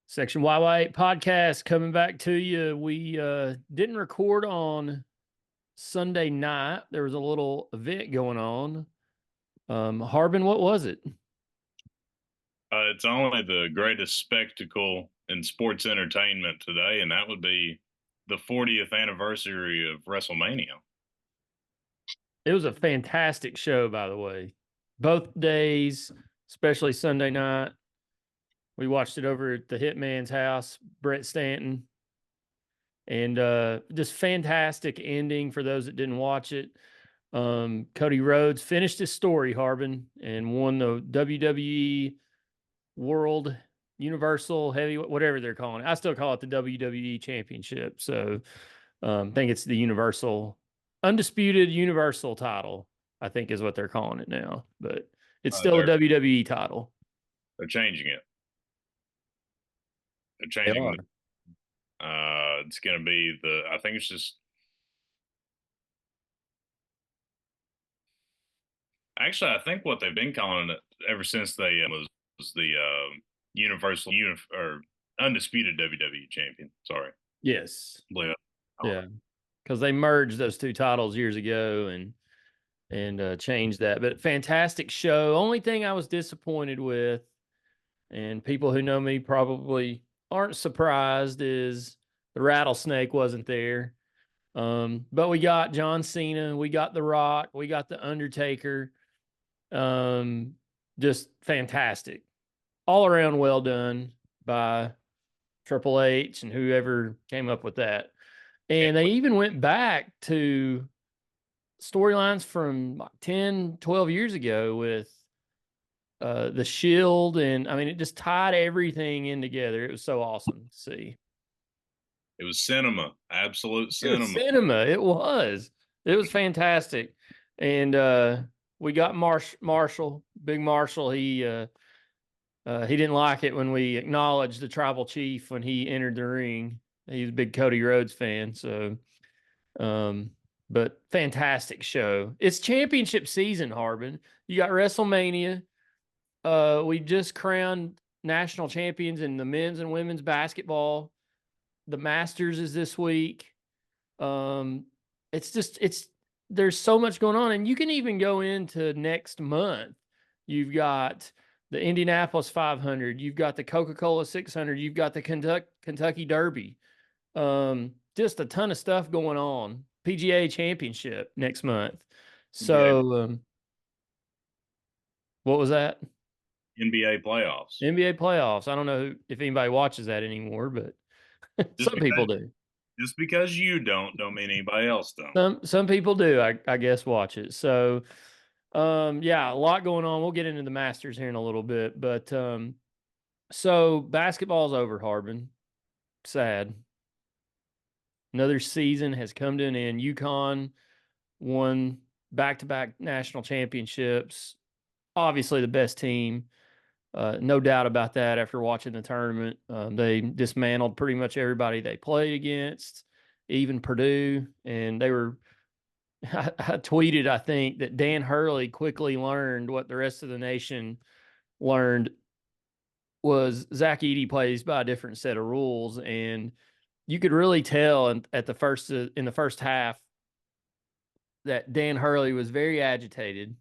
Section YY8 podcast coming back to you. We didn't record on Sunday night. There was a little event going on. Harbin, what was it? It's only the greatest spectacle in sports entertainment today, and that would be the 40th anniversary of WrestleMania. It was a fantastic show, by the way. Both days, especially Sunday night. We watched it over at the Hitman's house, Brett Stanton. And just fantastic ending for those that didn't watch it. Cody Rhodes finished his story, Harbin, and won the WWE World Universal Heavy, whatever they're calling it. I still call it the WWE Championship. So I think it's the Universal, Undisputed Universal title, I think is what they're calling it now. But it's Uh, still a they're WWE title. they're changing it. They're They changing are. the. It's going to be the. I think it's just. Actually, I think what they've been calling it ever since they was the Universal or Undisputed WWE Champion. Sorry, Yes. Blew up. Yeah. Because they merged those two titles years ago and changed that. But fantastic show. Only thing I was disappointed with, and people who know me probably aren't surprised, is the rattlesnake wasn't there. But we got John Cena, we got The Rock, we got The Undertaker. Um, just fantastic. All around well done by Triple H and whoever came up with that. And And they even went back to storylines from like 10, 12 years ago with the Shield. And I mean, it just tied everything in together. It was so awesome to see. it was cinema, absolute It was cinema. cinema. It was. It was fantastic. And we got Marshall, Big Marshall. He didn't like it when we acknowledged the tribal chief when he entered the ring. He's a big Cody Rhodes fan, so um, but fantastic show. It's championship season, Harbin. You got WrestleMania. We just crowned national champions in the men's and women's basketball. The Masters is this week. Um, it's there's so much going on, and you can even go into next month. You've got the Indianapolis 500. You've got the Coca-Cola 600. You've got the Kentucky Derby. Just a ton of stuff going on. PGA Championship next month. NBA So, what was that? NBA playoffs. NBA playoffs. I don't know if anybody watches that anymore, but Just some people because do. just because you don't mean anybody else don't. Some people do. I guess watch it. So, yeah, a lot going on. We'll get into the Masters here in a little bit, but so basketball's over, Harbin. Sad. Another season has come to an end. UConn won back-to-back national championships. Obviously, the best team. No doubt about that. After watching the tournament, they dismantled pretty much everybody they played against, even Purdue, and they were. I tweeted, I think, that Dan Hurley quickly learned what the rest of the nation learned was Zach Edey plays by a different set of rules, and you could really tell at the first in the first half that Dan Hurley was very agitated,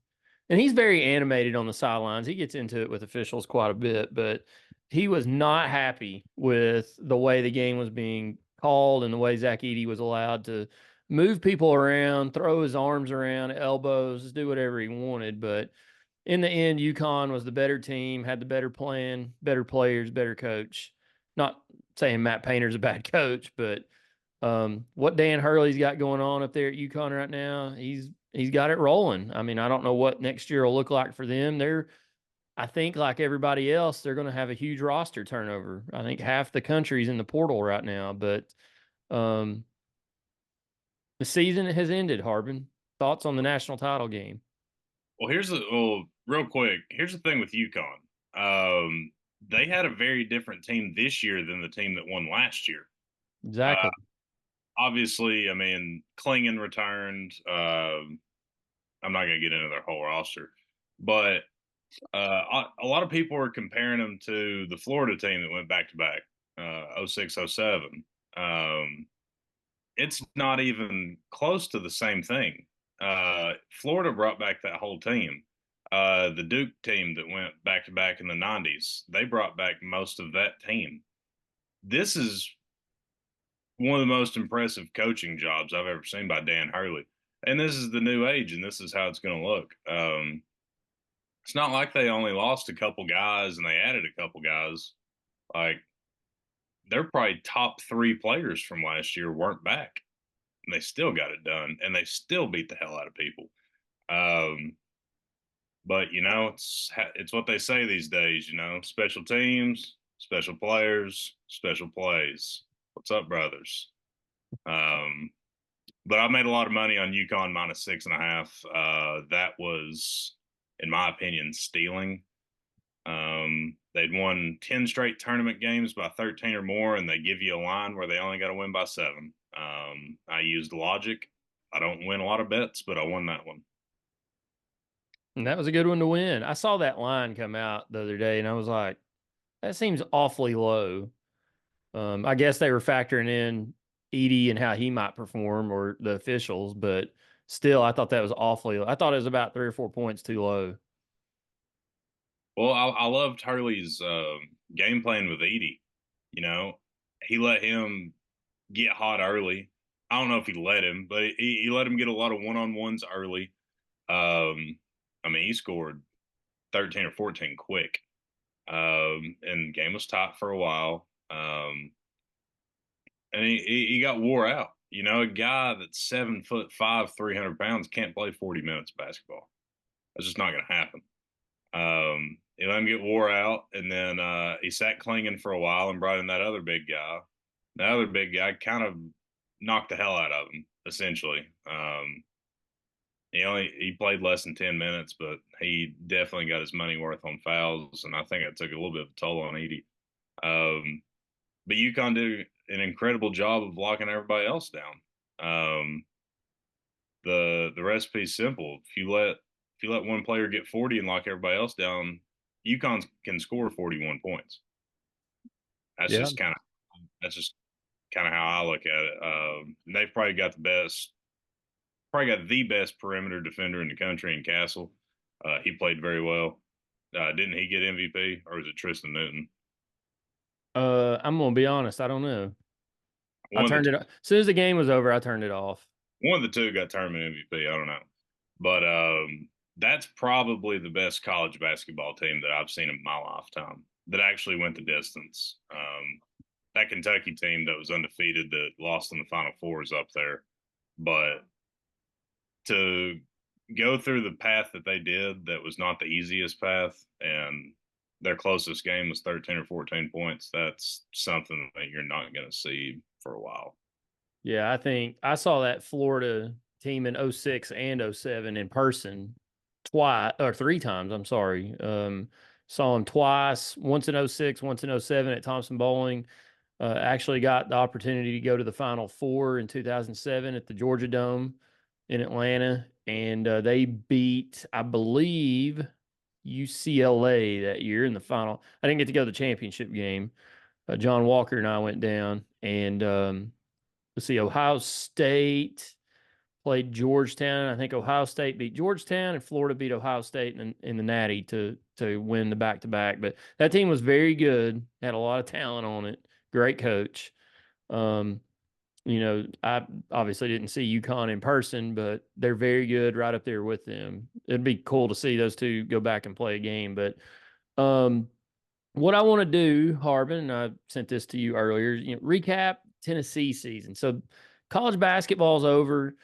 and he's very animated on the sidelines. He gets into it with officials quite a bit, but he was not happy with the way the game was being called and the way Zach Edey was allowed to move people around, throw his arms around, elbows, do whatever he wanted. But in the end, UConn was the better team, had the better plan, better players, better coach. Not saying Matt Painter's a bad coach, but what Dan Hurley's got going on up there at UConn right now, he's got it rolling. I mean, I don't know what next year will look like for them. I think, like everybody else, they're going to have a huge roster turnover. I think half the country's in the portal right now, but um, the season has ended. Harbin, thoughts on the national title game? Real quick. Here's the thing with UConn. They had a very different team this year than the team that won last year. Uh, Exactly. Obviously, I mean, Klingon returned. I'm not going to get into their whole roster, but a lot of people are comparing them to the Florida team that went back to back. 06, oh 07. It's not even close to the same thing. Florida brought back that whole team. The Duke team that went back to back in the 90s, they brought back most of that team. This is one of the most impressive coaching jobs I've ever seen by Dan Hurley. And this is the new age, and this is how it's going to look. It's not like they only lost a couple guys and they added a couple guys. Like, they're probably top three players from last year weren't back, and they still got it done, and they still beat the hell out of people. Um, but it's what they say these days. Special teams, special players, special plays. What's up, brothers? Um, but I made a lot of money on UConn minus 6.5. That was, in my opinion, stealing. They'd won 10 straight tournament games by 13 or more, and they give you a line where they only got to win by 7. I used logic. I don't win a lot of bets, but I won that one. And that was a good one to win. I saw that line come out the other day and I was like, that seems awfully low. I guess they were factoring in Edie and how he might perform or the officials, but still, I thought that was awfully. I thought it was about 3 or 4 points too low. Well, I loved Hurley's game plan with Edie. You know, he let him get hot early. I don't know if he let him, but he let him get a lot of one-on-ones early. I mean, he scored 13 or 14 quick. And the game was tight for a while. And he got wore out. A guy that's 7'5", 300 pounds can't play 40 minutes of basketball. That's just not going to happen. He let him get wore out, and then he sat clinging for a while and brought in that other big guy. The other big guy kind of knocked the hell out of him, essentially. He played less than 10 minutes, but he definitely got his money worth on fouls, and I think it took a little bit of a toll on Edie. But UConn did an incredible job of locking everybody else down. The recipe's simple. If you let one player get 40 and lock everybody else down, UConn can score 41 points. That's Yeah. just kind of how I look at it. They've probably got the best perimeter defender in the country in Castle. He played very well. Didn't he get MVP, or was it Tristan Newton? I'm gonna be honest. I don't know. I One of turned the it as soon as the game was over. I turned it off. one of the two got tournament MVP. I don't know, but that's probably the best college basketball team that I've seen in my lifetime that actually went the distance. That Kentucky team that was undefeated that lost in the Final Four is up there, but to go through the path that they did, that was not the easiest path, and their closest game was 13 or 14 points. That's something that you're not going to see for a while. Yeah, I think I saw that Florida team in 06 and 07 in person twice or 3 times. I'm sorry. Saw them twice, once in 06, once in 07 at Thompson Bowling. Actually got the opportunity to go to the Final Four in 2007 at the Georgia Dome in Atlanta. And they beat, I believe, UCLA that year in the final. I didn't get to go to the championship game. John Walker and I went down and let's see, Ohio State played Georgetown. I think Ohio State beat Georgetown and Florida beat Ohio State in the Natty to win the back to back. But that team was very good, had a lot of talent on it. Great coach. Um, I obviously didn't see UConn in person, but they're very good right up there with them. It'd be cool to see those two go back and play a game. But um, what I want to do, Harbin, and I sent this to you earlier, recap Tennessee season. So college basketball's over.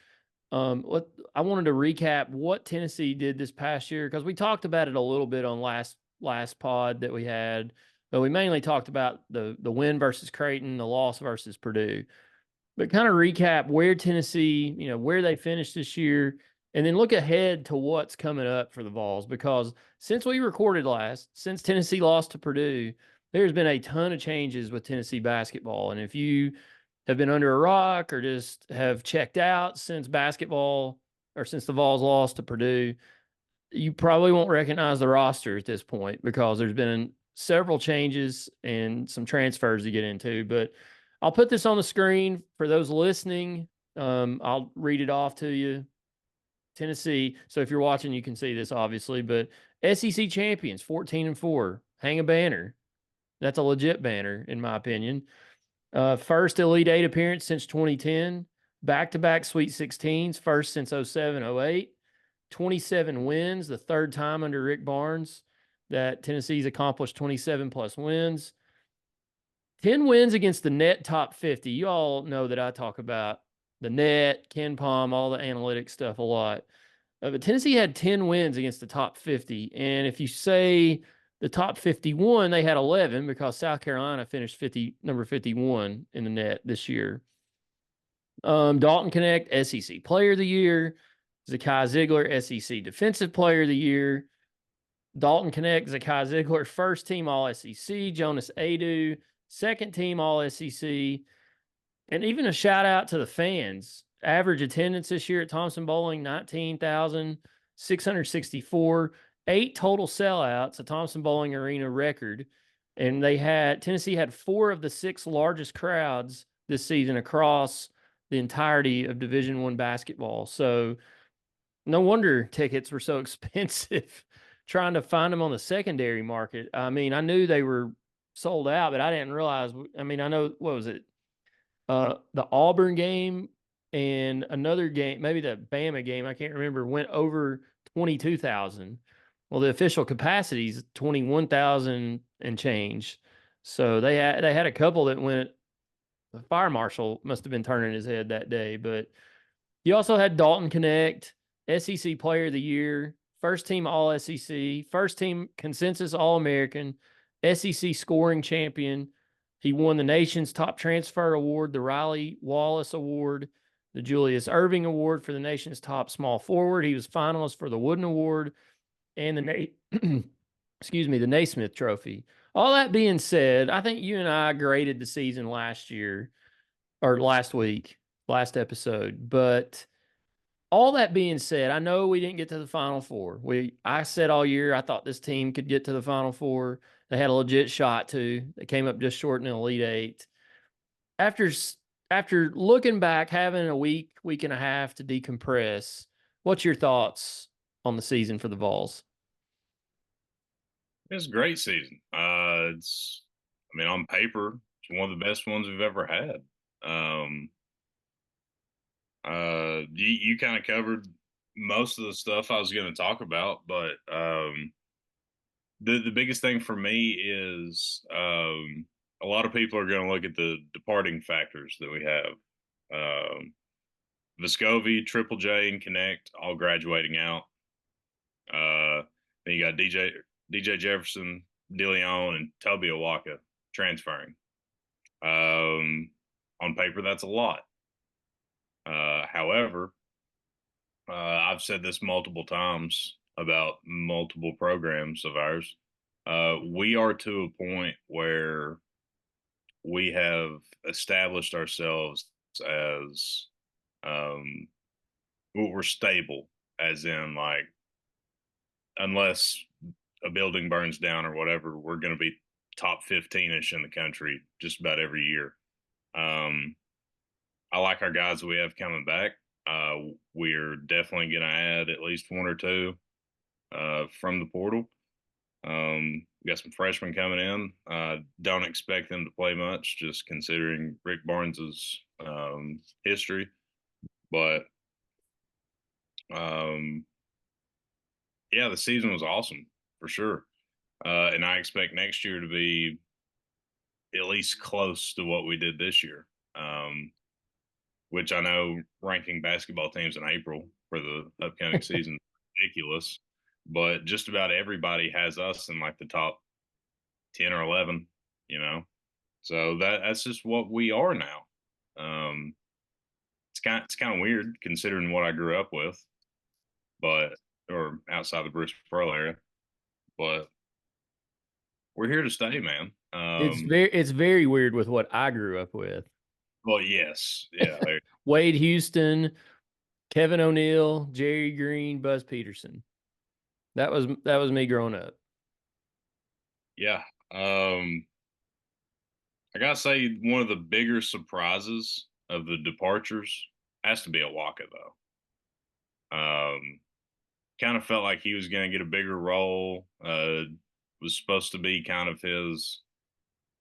What I wanted to recap what Tennessee did this past year because we talked about it a little bit on last pod that we had, but we mainly talked about the win versus Creighton, the loss versus Purdue. But kind of recap where Tennessee, where they finished this year, and then look ahead to what's coming up for the Vols. Because since we recorded last, since Tennessee lost to Purdue, there's been a ton of changes with Tennessee basketball. And if you have been under a rock or just have checked out since basketball or since the Vols lost to Purdue, you probably won't recognize the roster at this point because there's been several changes and some transfers to get into. But I'll put this on the screen for those listening. I'll read it off to you. Tennessee. So if you're watching, you can see this obviously. But SEC champions, 14-4. Hang a banner. That's a legit banner, in my opinion. First Elite Eight appearance since 2010. Back-to-back Sweet 16s, first since 07-08. 27 wins, the third time under Rick Barnes that Tennessee's accomplished 27 plus wins. 10 wins against the net top 50. You all know that I talk about the net, Ken Palm, all the analytics stuff a lot. But Tennessee had 10 wins against the top 50. And if you say the top 51, they had 11 because South Carolina finished number 51 in the net this year. Dalton Connect, SEC Player of the Year. Zakai Ziegler, SEC Defensive Player of the Year. Dalton Connect, Zakai Ziegler, first team All SEC. Jonas Adu, second team All SEC. And even a shout out to the fans. Average attendance this year at Thompson Bowling, 19,664. 8 total sellouts, a Thompson Bowling Arena record. And Tennessee had 4 of the 6 largest crowds this season across the entirety of Division I basketball. So no wonder tickets were so expensive trying to find them on the secondary market. I mean, I knew they were sold out, but I didn't realize. I mean, I know, what was it? The Auburn game and another game, maybe the Bama game, I can't remember, went over 22,000. Well, the official capacity is 21,000 and change. So they had a couple that went. The fire marshal must have been turning his head that day. But you also had Dalton Connect, SEC Player of the Year, first team All SEC, first team consensus All American, SEC scoring champion. He won the nation's top transfer award, the Riley Wallace Award, the Julius Irving Award for the nation's top small forward. He was finalist for the Wooden Award and the Naismith Trophy. All that being said, I think you and I graded the season last year or last week, last episode. But all that being said, I know we didn't get to the Final Four. I said all year I thought this team could get to the Final Four. They had a legit shot to. They came up just short in the Elite Eight. After after looking back, having a week and a half to decompress, what's your thoughts on the season for the Vols? It's a great season. I mean, on paper, it's one of the best ones we've ever had. Um, you kind of covered most of the stuff I was going to talk about, but the biggest thing for me is a lot of people are going to look at the departing factors that we have. Vescovi, Triple J, and Connect all graduating out. Then you got DJ Jefferson, DeLeon, and Toby Awaka transferring. On paper, that's a lot. However, I've said this multiple times about multiple programs of ours. We are to a point where we have established ourselves as we're stable, as in, like, unless a building burns down or whatever, we're going to be top 15-ish in the country just about every year. I like our guys that we have coming back. We're definitely going to add at least 1 or 2 from the portal. We got some freshmen coming in. Don't expect them to play much, just considering Rick Barnes's history. But yeah, the season was awesome for sure, and I expect next year to be at least close to what we did this year. Which I know ranking basketball teams in April for the upcoming season is ridiculous, but just about everybody has us in like the top 10 or 11, you know. So that's just what we are now. It's kind of weird considering what I grew up with, but or outside the Bruce Pearl area, but we're here to stay, man. It's very weird with what I grew up with. Well, yes, yeah, Wade Houston, Kevin O'Neal, Jerry Green, Buzz Peterson. That was me growing up. yeah. Um, I gotta say, one of the bigger surprises of the departures has to be Awaka, though. Kind of felt like he was going to get a bigger role. Was supposed to be kind of his,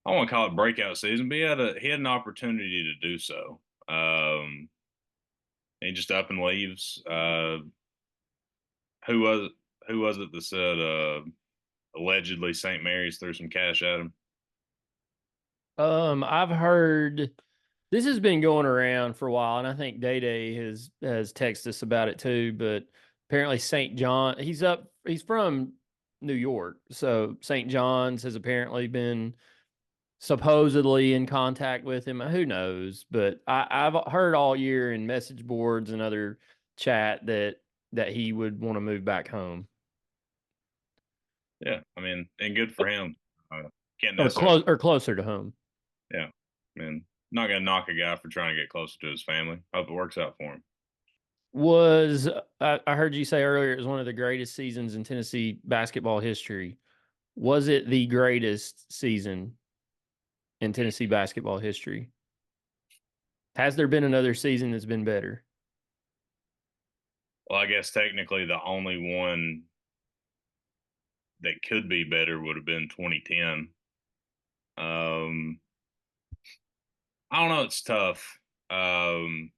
I don't want to call it breakout season, but he had an opportunity to do so. He just up and leaves. Who was who was it that said allegedly St. Mary's threw some cash at him? I've heard this has been going around for a while, and I think Day Day has texted us about it too. But apparently, St. John, he's from New York, so St. John's has apparently been supposedly in contact with him. Who knows? But I've heard all year in message boards and other chat that he would want to move back home Yeah, I mean, and good for him. Uh, can't or necessarily, closer to home. yeah. I mean, not gonna knock a guy for trying to get closer to his family. Hope it works out for him. Was I heard you say earlier it was one of the greatest seasons in Tennessee basketball history. Was it the greatest season in Tennessee basketball history? Has there been another season that's been better? Well, I guess technically the only one that could be better would have been 2010. Um, I don't know. It's tough. Um,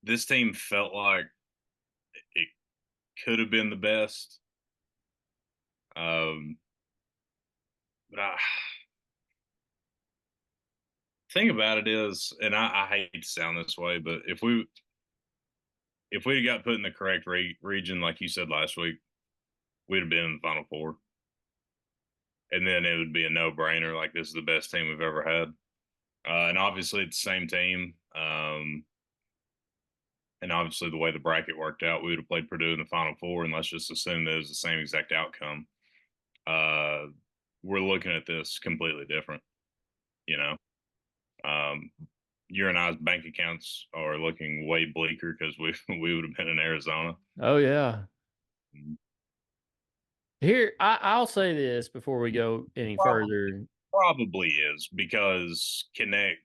this team felt like it could have been the best. Um, but thing about it is, and I hate to sound this way, but if we'd got put in the correct region, like you said last week, we'd have been in the Final Four, and then it would be a no brainer. Like this is the best team we've ever had, and obviously it's the same team. And obviously the way the bracket worked out, we would have played Purdue in the Final Four, and let's just assume that it was the same exact outcome. Uh, we're looking at this completely different. You know, um, your and I's bank accounts are looking way bleaker because we we would have been in Arizona. Oh yeah. Here, I'll say this before we go any Probably, further. probably is because Connect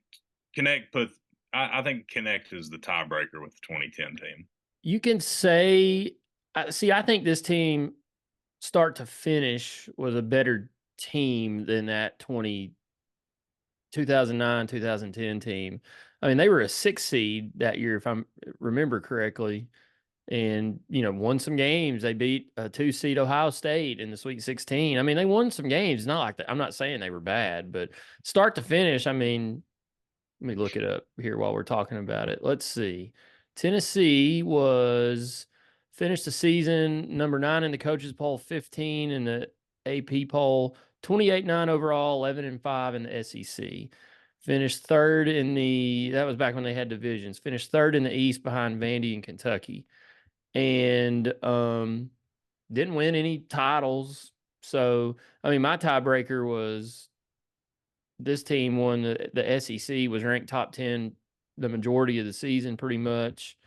put. I think Connect is the tiebreaker with the 2010 team. You can say, see, I think this team start to finish was a better team than that 2009 2010 team. I mean, they were a 6 seed that year, if I remember correctly, and won some games. They beat a 2 seed Ohio State in the Sweet 16. I mean, they won some games. Not like that. I'm not saying they were bad, but start to finish, I mean, let me look it up here while we're talking about it. Let's see. Tennessee was finished the season number 9 in the coaches poll, 15 in the AP poll, 28-9 overall, 11-5 in the SEC. Finished third in that was back when they had divisions. Finished third in the East behind Vandy and Kentucky. And didn't win any titles. So, I mean, my tiebreaker was this team won the SEC, was ranked top 10 the majority of the season pretty much,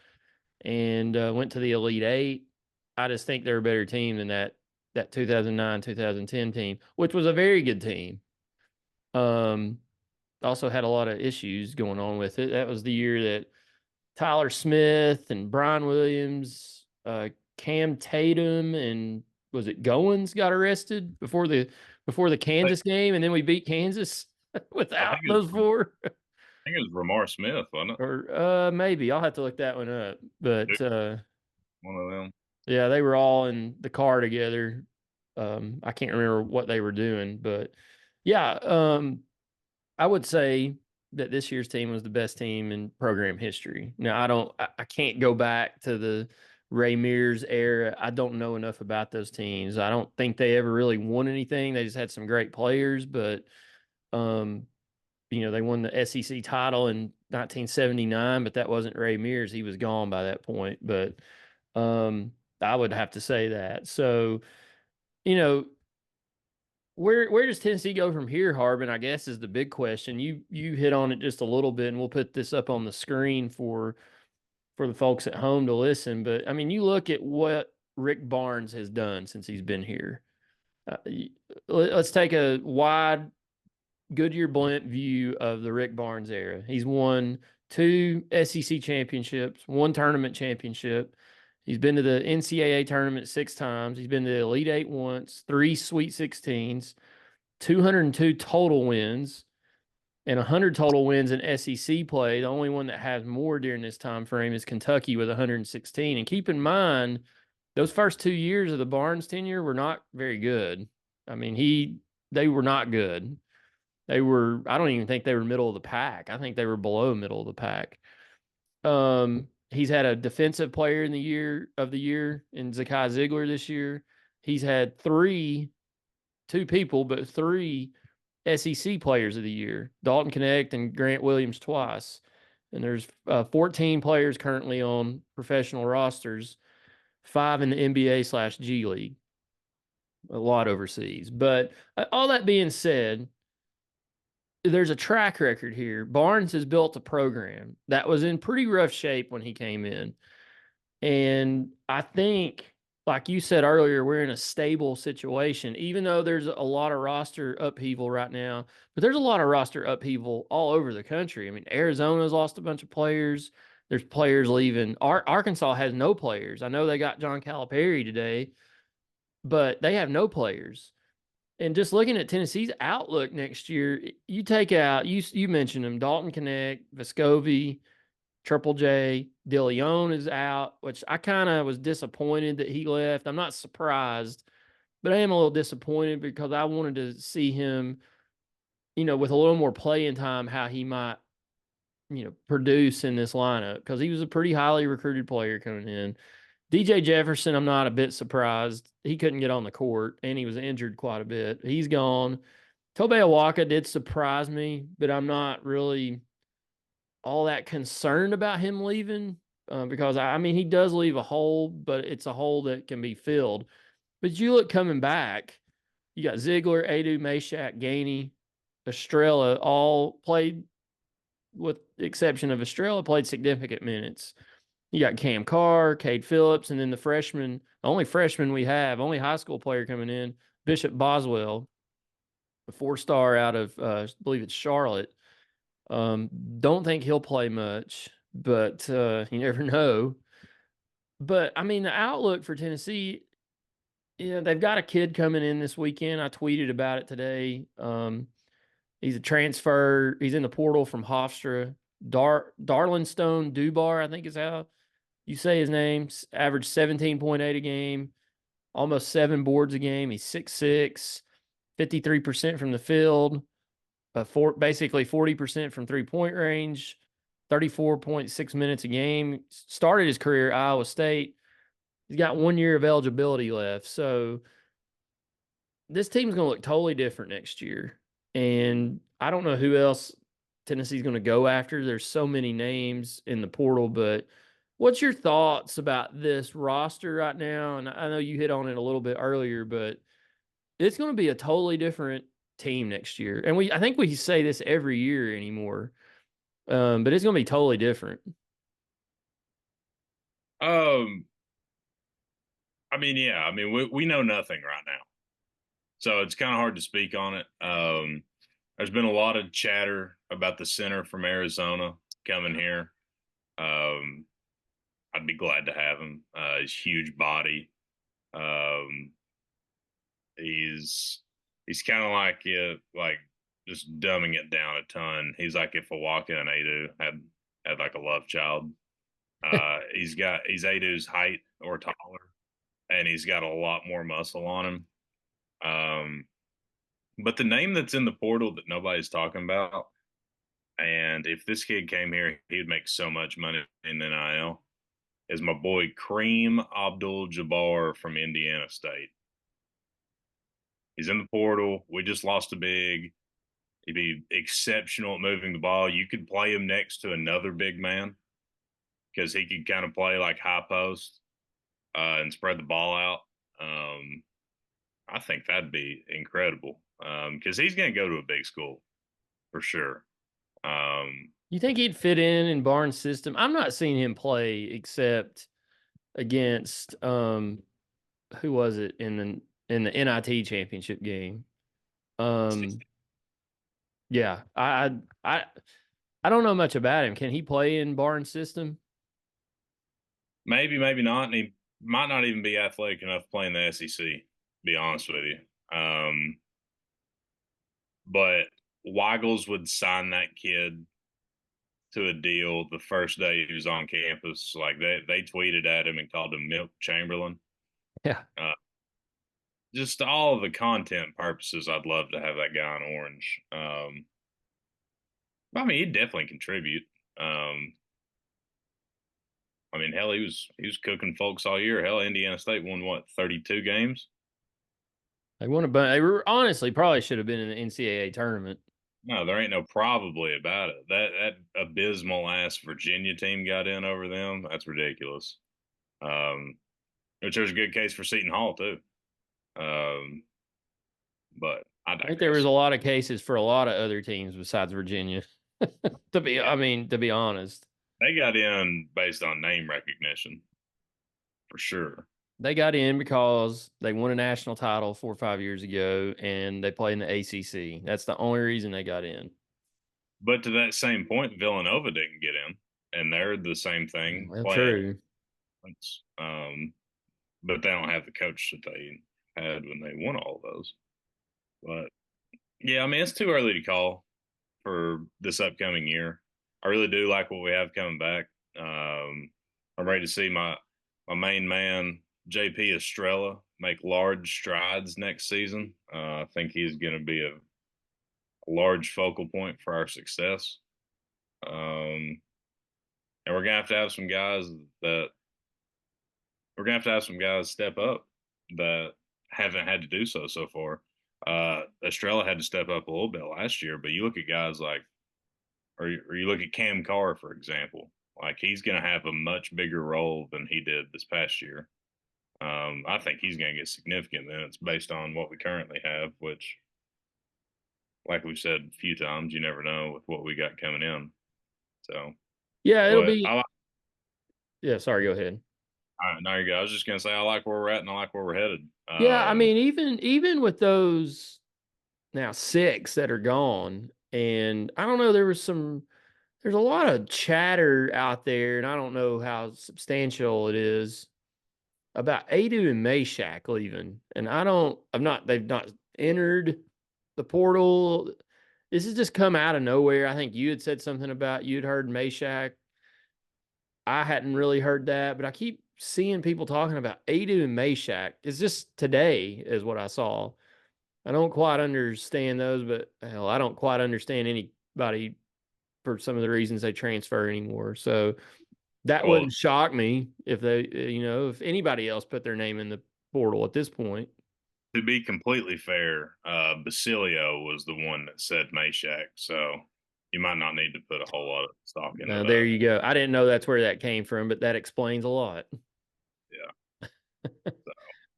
and went to the Elite Eight. I just think they're a better team than that 2009 2010 team, which was a very good team. Um, also had a lot of issues going on with it. That was the year that Tyler Smith and Brian Williams, Cam Tatum, and was it Goins got arrested before the I Kansas game, and then we beat Kansas I without think it those was four. I think it was Ramar Smith, wasn't it? Or maybe I'll have to look that one up. But One of them. yeah, they were all in the car together. I can't remember what they were doing, but yeah, I would say that this year's team was the best team in program history. Now I can't go back to the Ray Mears era. I don't know enough about those teams. I don't think they ever really won anything. They just had some great players, but um, they won the SEC title in 1979, but that wasn't Ray Mears. He was gone by that point. But I would have to say that. So, you know, where does Tennessee go from here, Harbin? I guess is the big question. You hit on it just a little bit, and we'll put this up on the screen for the folks at home to listen. But I mean, you look at what Rick Barnes has done since he's been here. Let's take a wide Goodyear Blunt view of the Rick Barnes era. He's won two SEC championships, one tournament championship. He's been to the NCAA tournament 6 times. He's been to the Elite Eight once, three Sweet 16s, 202 total wins, and 100 total wins in SEC play. The only one that has more during this time frame is Kentucky with 116. And keep in mind, those first 2 years of the Barnes tenure were not very good. I mean, they were not good. They were, I don't even think they were middle of the pack. I think they were below middle of the pack. He's had a defensive player in the year of the year in Zakai Ziegler this year. He's had two people, but three SEC players of the year, Dalton Connect and Grant Williams twice. And there's 14 players currently on professional rosters, 5 in the NBA/G League, a lot overseas. But all that being said, there's a track record here. Barnes has built a program that was in pretty rough shape when he came in. And I think, like you said earlier, we're in a stable situation, even though there's a lot of roster upheaval right now. But there's a lot of roster upheaval all over the country. I mean, Arizona's lost a bunch of players. There's players leaving. Arkansas has no players. I know they got John Calipari today, but they have no players. And just looking at Tennessee's outlook next year, you take out you mentioned them, Dalton Connect, Vescovi, Triple J, DeLeon is out, which I kind of was disappointed that he left. I'm not surprised, but I am a little disappointed because I wanted to see him, with a little more playing time, how he might, produce in this lineup because he was a pretty highly recruited player coming in. DJ Jefferson, I'm not a bit surprised. He couldn't get on the court and he was injured quite a bit. He's gone. Tobe Awaka did surprise me, but I'm not really all that concerned about him leaving because, I mean, he does leave a hole, but it's a hole that can be filled. But you look coming back, you got Ziegler, Adu, Meshack, Gainey, Estrella all played, with the exception of Estrella, played significant minutes. You got Cam Carr, Cade Phillips, and then the only freshman we have, only high school player coming in, Bishop Boswell, a 4-star out of, I believe it's Charlotte. Don't think he'll play much, but you never know. But I mean, the outlook for Tennessee, they've got a kid coming in this weekend. I tweeted about it today. He's a transfer. He's in the portal from Hofstra. Darlinstone Dubar, I think is how you say his name. Averaged 17.8 a game, almost 7 boards a game. He's 6'6", 53% from the field, basically 40% from 3-point range, 34.6 minutes a game. Started his career at Iowa State. He's got 1 year of eligibility left. So this team's going to look totally different next year. And I don't know who else Tennessee's going to go after. There's so many names in the portal, but what's your thoughts about this roster right now? And I know you hit on it a little bit earlier, but it's going to be a totally different team next year. And I think we say this every year anymore, but it's going to be totally different. Um, I mean, yeah, I mean, we know nothing right now, so it's kind of hard to speak on it. There's been a lot of chatter about the center from Arizona coming here. Um, I'd be glad to have him. His huge body. Um, he's kind of like just dumbing it down a ton. He's like if Awaka and Adu had like a love child. He's Adu's height or taller, and he's got a lot more muscle on him. Um, but the name that's in the portal that nobody's talking about, and if this kid came here, he would make so much money in NIL, is my boy Kareem Abdul-Jabbar from Indiana State. He's in the portal. We just lost a big. He'd be exceptional at moving the ball. You could play him next to another big man because he could kind of play like high post and spread the ball out. I think that'd be incredible because he's going to go to a big school for sure. You think he'd fit in Barnes' system? I'm not seeing him play except against who was it in the NIT championship game. Um, yeah, I I don't know much about him. Can he play in Barnes' system? Maybe, maybe not. And he might not even be athletic enough playing the SEC, to be honest with you. But Weigels would sign that kid to a deal the first day he was on campus. Like they tweeted at him and called him Milk Chamberlain. Yeah, Uh, just all of the content purposes, I'd love to have that guy on Orange. I mean, he'd definitely contribute. Um, I mean, hell, he was cooking folks all year. Hell, Indiana State won what 32 games. they won a bunch. They were honestly probably should have been in the NCAA tournament. No, there ain't no probably about it. That abysmal ass Virginia team got in over them. That's ridiculous. Um, which there's a good case for Seton Hall too. Um, but I I think there was digress. a lot of cases for a lot of other teams besides Virginia. Yeah, To be honest, they got in based on name recognition for sure. they got in because they won a national title 4 or 5 years ago, and they play in the ACC. That's the only reason they got in. But to that same point, Villanova didn't get in, and they're the same thing Well, playing. true. But they don't have the coach that they had when they won all of those. But yeah, I mean, it's too early to call for this upcoming year. I really do like what we have coming back. I'm ready to see my main man JP Estrella make large strides next season. I think he's going to be a large focal point for our success. And we're gonna have some guys that we're gonna have to have some guys step up that haven't had to do so far. Estrella had to step up a little bit last year, but you look at guys like, or you look at Cam Carr, for example, like he's going to have a much bigger role than he did this past year. I think he's going to get significant minutes based on what we currently have, which, like we've said a few times, you never know with what we got coming in. So, Yeah, it'll but be. I like, Yeah, sorry. Go ahead. all right, there you go. I was just going to say, I like where we're at and I like where we're headed. Yeah, I mean, even with those now six that are gone, and I don't know, there's a lot of chatter out there, and I don't know how substantial it is about Adu and Meshack leaving. And they've not entered the portal. This has just come out of nowhere. I think you had said something about you'd heard Meshack. I hadn't really heard that, but I keep seeing people talking about Adu and Meshack. It's just today is what I saw. I don't quite understand those, but hell, I don't quite understand anybody for some of the reasons they transfer anymore. So that well, wouldn't shock me if if anybody else put their name in the portal at this point. to be completely fair, Basilio was the one that said Meshack, so you might not need to put a whole lot of stock into There that. you go. I didn't know that's where that came from, but that explains a lot. Yeah,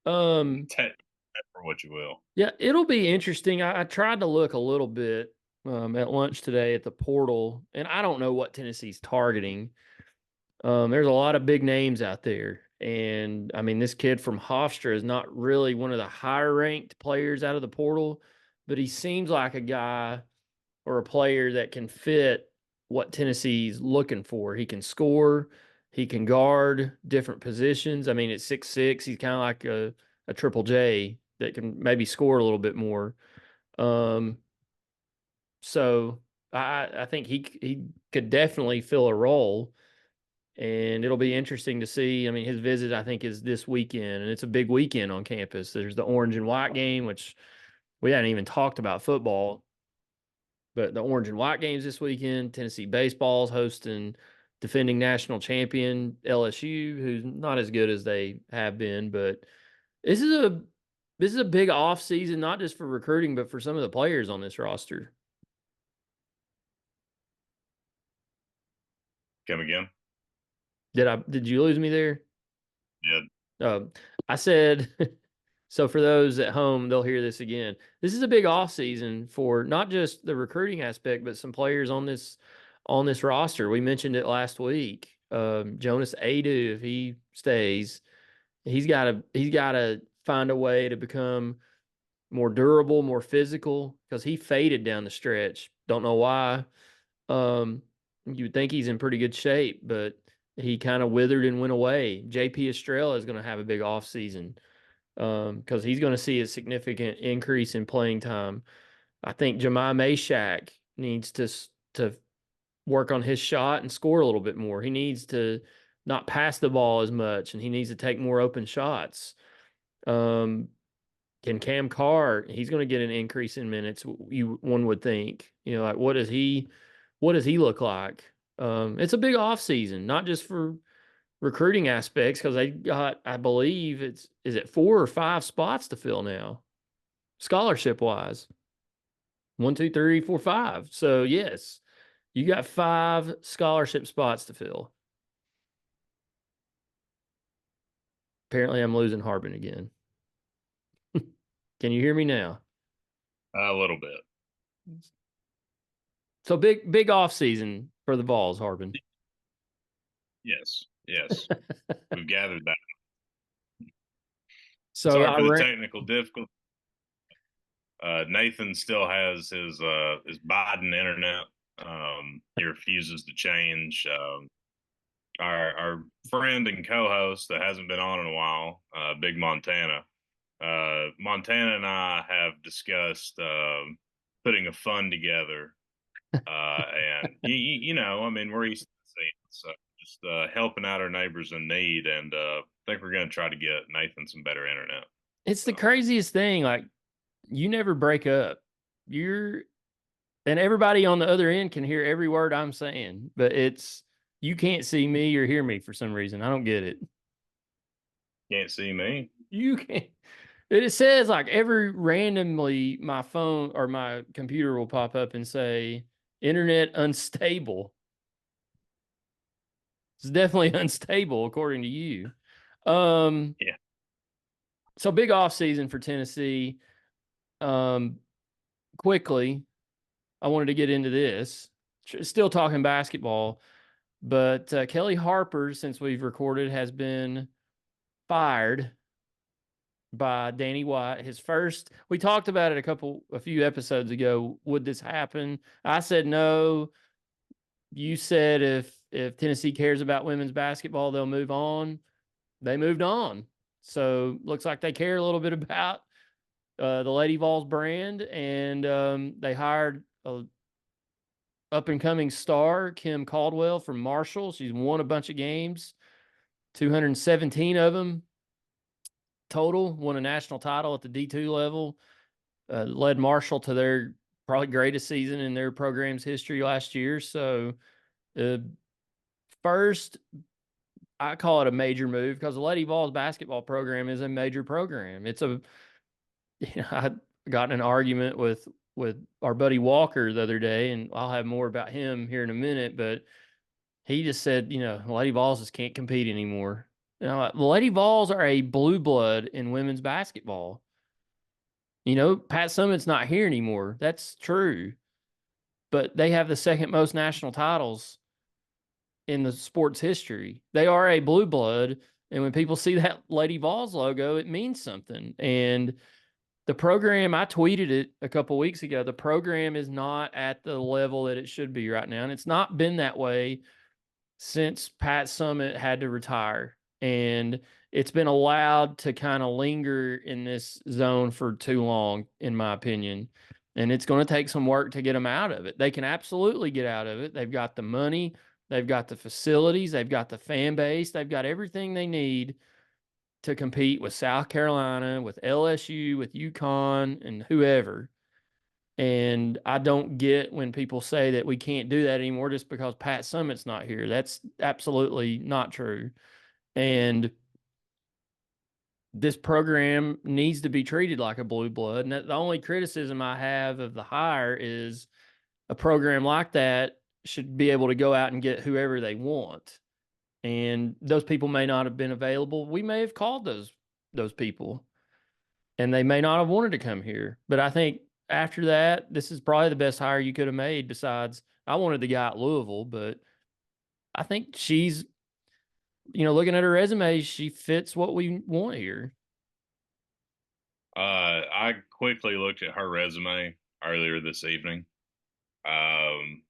Um, take that for what you will. yeah, it'll be interesting. I tried to look a little bit at lunch today at the portal, and I don't know what Tennessee's targeting. There's a lot of big names out there. And I mean, this kid from Hofstra is not really one of the higher ranked players out of the portal, but he seems like a guy or a player that can fit what Tennessee's looking for. He can score, he can guard different positions. I mean, at 6'6", he's kind of like a triple J that can maybe score a little bit more. Um, so I think he could definitely fill a role, and it'll be interesting to see. I mean, his visit I think is this weekend, and it's a big weekend on campus. There's the orange and white game, which we hadn't even talked about football, but the orange and white games this weekend. Tennessee baseball's hosting defending national champion LSU, who's not as good as they have been, but this is a this is a big off season, not just for recruiting, but for some of the players on this roster. Come again? Did you lose me there? Yeah. Um, I said, so for those at home, they'll hear this again. This is a big off season for not just the recruiting aspect, but some players on this roster. We mentioned it last week. Jonas Adu, if he stays, he's got to find a way to become more durable, more physical, because he faded down the stretch. Don't know why. You would think he's in pretty good shape, but he kind of withered and went away. JP Estrella is going to have a big offseason because he's going to see a significant increase in playing time. I think Jemai Mashak needs to work on his shot and score a little bit more. He needs to not pass the ball as much, and he needs to take more open shots. Um, can Cam Carr? He's going to get an increase in minutes. One would think. Like what does he look like? It's a big off season, not just for recruiting aspects, because they got, I believe is it 4 or 5 spots to fill now, scholarship wise. 1, 2, 3, 4, 5. So yes, you got 5 scholarship spots to fill. Apparently, I'm losing Harbin again. Can you hear me now? A little bit. So big off season for the Vols, Harbin. Yes, yes, we've gathered that. So Sorry I for the ran. technical difficulty. Nathan still has his Biden internet. He refuses to change. Our friend and co-host that hasn't been on in a while, Big Montana. Montana and I have discussed putting a fund together, and I mean, we're east of the sea, so just helping out our neighbors in need, and I think we're going to try to get Nathan some better internet. It's the So craziest thing. Like, you never break up. You're and everybody on the other end can hear every word I'm saying, but you can't see me or hear me for some reason. I don't get it. can't see me. You can't. It says like every randomly my phone or my computer will pop up and say internet unstable. It's definitely unstable according to you. Um, Yeah. so big off season for Tennessee. Um, quickly, I wanted to get into this. Still talking basketball, but Kelly Harper, since we've recorded, has been fired by Danny White. We talked about it a few episodes ago. Would this happen? I said no. You said if Tennessee cares about women's basketball, they'll move on. They moved on. So looks like they care a little bit about the Lady Vols brand, and they hired a up and coming star, Kim Caldwell from Marshall. She's won a bunch of games, 217 of them total. Won a national title at the D2 level. Led Marshall to their probably greatest season in their program's history last year. So, uh, first, I call it a major move because the Lady Vols basketball program is a major program. I got in an argument with our buddy Walker the other day, and I'll have more about him here in a minute. But he just said, Lady Vols just can't compete anymore. The Lady Vols are a blue blood in women's basketball. Pat Summitt's not here anymore. That's true. But they have the second most national titles in the sport's history. They are a blue blood. And when people see that Lady Vols logo, it means something. And the program, I tweeted it a couple weeks ago, the program is not at the level that it should be right now. And it's not been that way since Pat Summitt had to retire. And it's been allowed to kind of linger in this zone for too long, in my opinion. And it's going to take some work to get them out of it. They can absolutely get out of it. They've got the money, they've got the facilities, they've got the fan base, they've got everything they need to compete with South Carolina, with LSU, with UConn, and whoever. And I don't get when people say that we can't do that anymore just because Pat Summitt's not here. That's absolutely not true. And this program needs to be treated like a blue blood. And the only criticism I have of the hire is a program like that should be able to go out and get whoever they want. And those people may not have been available. We may have called those people, and they may not have wanted to come here. But I think after that, this is probably the best hire you could have made. Besides, I wanted the guy at Louisville, but I think looking at her resume, she fits what we want here. I quickly looked at her resume earlier this evening. Um,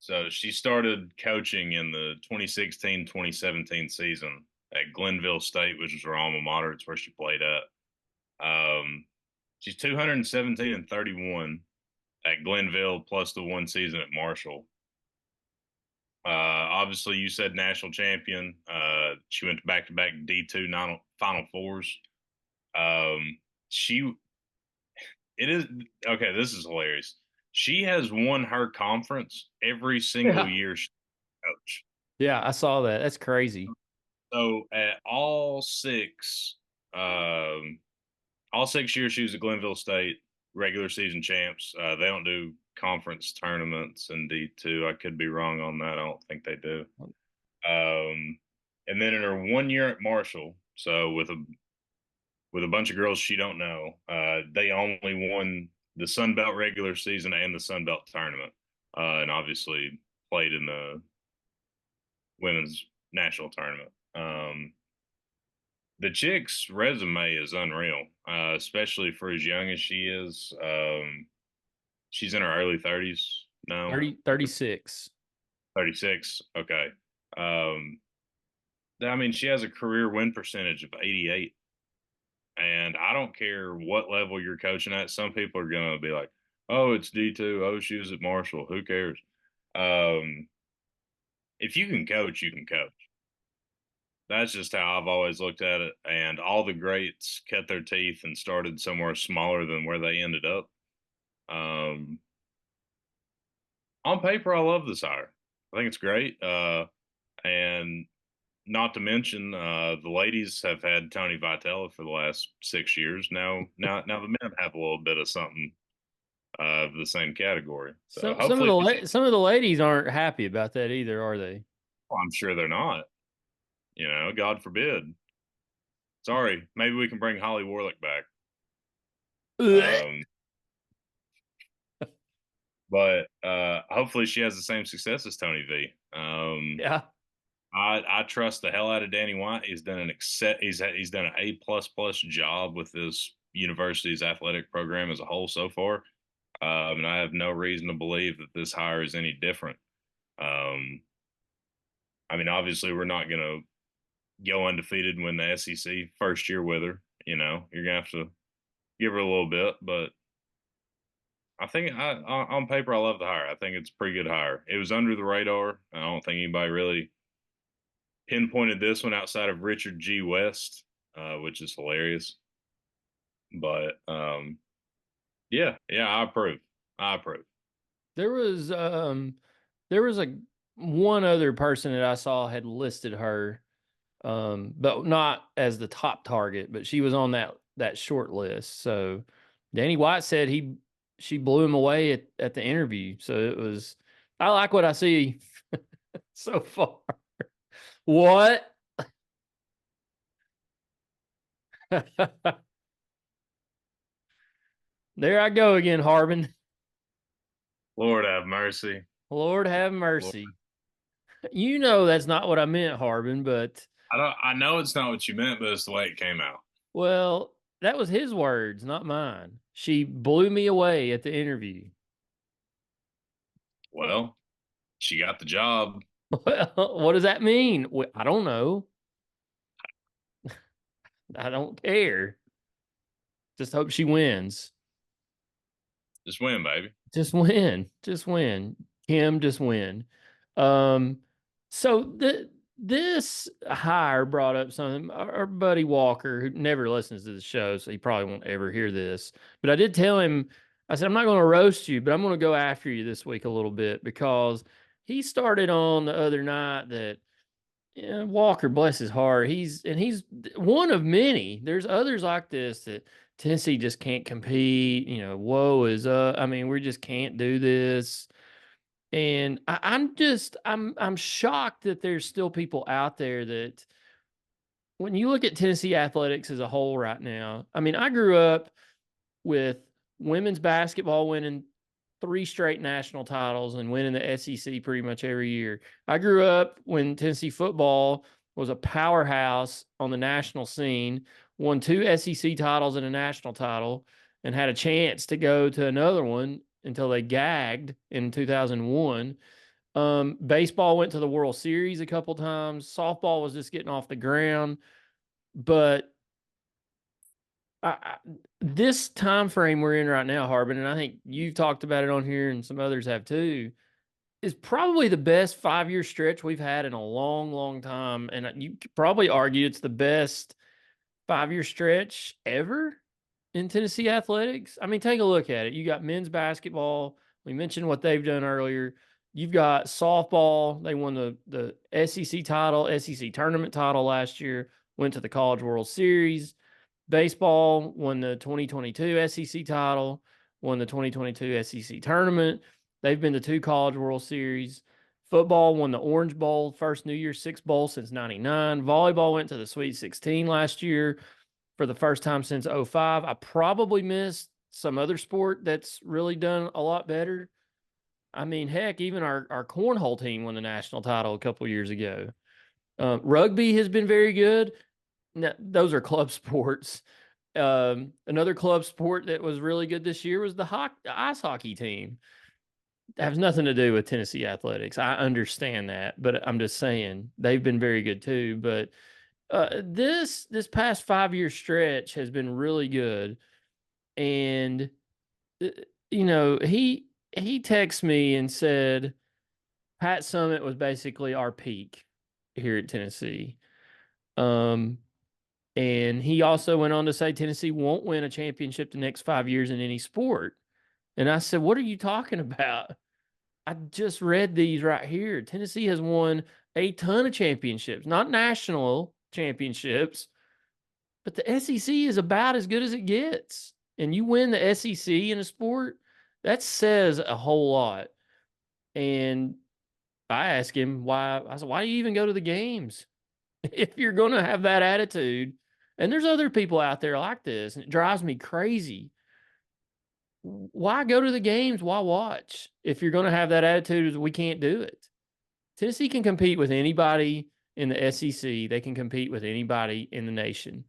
so she started coaching in the 2016-2017 season at Glenville State, which is her alma mater. It's where she played at. Um, she's 217 and 31 at Glenville, plus the one season at Marshall. Obviously, you said national champion. She went back to back D2 Final Fours. Um, she it is okay. This is hilarious. She has won her conference every single Yeah. year she coached. Yeah, I saw that. That's crazy. So at all 6 years she was at Glenville State, regular season champs. They don't do conference tournaments in D2. I could be wrong on that. I don't think they do. Um, and then in her 1 year at Marshall, so with a bunch of girls she don't know, they only won the Sun Belt regular season and the Sun Belt tournament, and obviously played in the women's national tournament. The chick's resume is unreal, especially for as young as she is. She's in her early 30s now, 36. 36. Okay. Um, I mean, she has a career win percentage of 88. And I don't care what level you're coaching at. Some people are going to be like, oh, it's D2. Oh, she was at Marshall. Who cares? Um, if you can coach, you can coach. That's just how I've always looked at it. And all the greats cut their teeth and started somewhere smaller than where they ended up. Um, on paper, I love this hire. I think it's great. And not to mention, the ladies have had Tony Vitella for the last 6 years. Now the men have a little bit of something of the same category. So hopefully, Some of the ladies aren't happy about that either, are they? well, I'm sure they're not. God forbid. Sorry, maybe we can bring Holly Warlick back. Ugh. Um, but hopefully she has the same success as Tony V. Yeah. I trust the hell out of Danny White. He's done an A++ job with this university's athletic program as a whole so far. And I have no reason to believe that this hire is any different. Um, I mean, obviously, we're not going to go undefeated and win the SEC first year with her. You're gonna have to give her a little bit, but I think on paper I love the hire. I think it's a pretty good hire. It was under the radar. I don't think anybody really pinpointed this one outside of Richard G. West, which is hilarious. But yeah, I approve. I approve. There was there was a one other person that I saw had listed her, but not as the top target, but she was on that short list. So Danny White said she blew him away at the interview. So it was, I like what I see so far. What? There I go again, Harbin. Lord have mercy. Lord have Lord. mercy. You know that's not what I meant, Harbin, but I know it's not what you meant, but it's the way it came out. well, that was his words, not mine. She blew me away at the interview. Well, she got the job. Well, what does that mean? I don't know. I don't care. Just hope she wins. Just win, baby. Just win. Just win. Kim, just win. Um, so this hire brought up something. Our buddy Walker, who never listens to the show, so he probably won't ever hear this. But I did tell him, I said, I'm not going to roast you, but I'm going to go after you this week a little bit because he started on the other night that, yeah, Walker, bless his heart, he's one of many. There's others like this that Tennessee just can't compete. Woe is up. I mean, we just can't do this. And I'm shocked that there's still people out there that when you look at Tennessee athletics as a whole right now, I mean, I grew up with women's basketball winning 3 straight national titles and winning the SEC pretty much every year. I grew up when Tennessee football was a powerhouse on the national scene, won two SEC titles and a national title, and had a chance to go to another one until they gagged in 2001. Baseball went to the World Series a couple times. Softball was just getting off the ground, but this time frame we're in right now, Harbin, and I think you've talked about it on here, and some others have too, is probably the best 5 year stretch we've had in a long, long time, and you could probably argue it's the best 5 year stretch ever in Tennessee athletics. I mean, take a look at it. You got men's basketball. We mentioned what they've done earlier. You've got softball. They won the SEC title, SEC tournament title last year, went to the College World Series. Baseball won the 2022 SEC title, won the 2022 SEC tournament. They've been to two College World Series. Football won the Orange Bowl, first New Year's Six Bowl since '99. Volleyball went to the Sweet 16 last year for the first time since '05. I probably missed some other sport that's really done a lot better. I mean, heck, even our cornhole team won the national title a couple years ago. Rugby has been very good. Now, those are club sports. Another club sport that was really good this year was the ice hockey team. It has nothing to do with Tennessee athletics. I understand that, but I'm just saying they've been very good too. But this past 5 year stretch has been really good, and uh, he texted me and said Pat Summit was basically our peak here at Tennessee. Um, And he also went on to say Tennessee won't win a championship the next 5 years in any sport. And I said, what are you talking about? I just read these right here. Tennessee has won a ton of championships, not national championships, but the SEC is about as good as it gets. And you win the SEC in a sport, that says a whole lot. And I asked him why. I said, why do you even go to the games? If you're going to have that attitude, and there's other people out there like this, and it drives me crazy. Why go to the games? Why watch? If you're going to have that attitude, we can't do it. Tennessee can compete with anybody in the SEC. They can compete with anybody in the nation.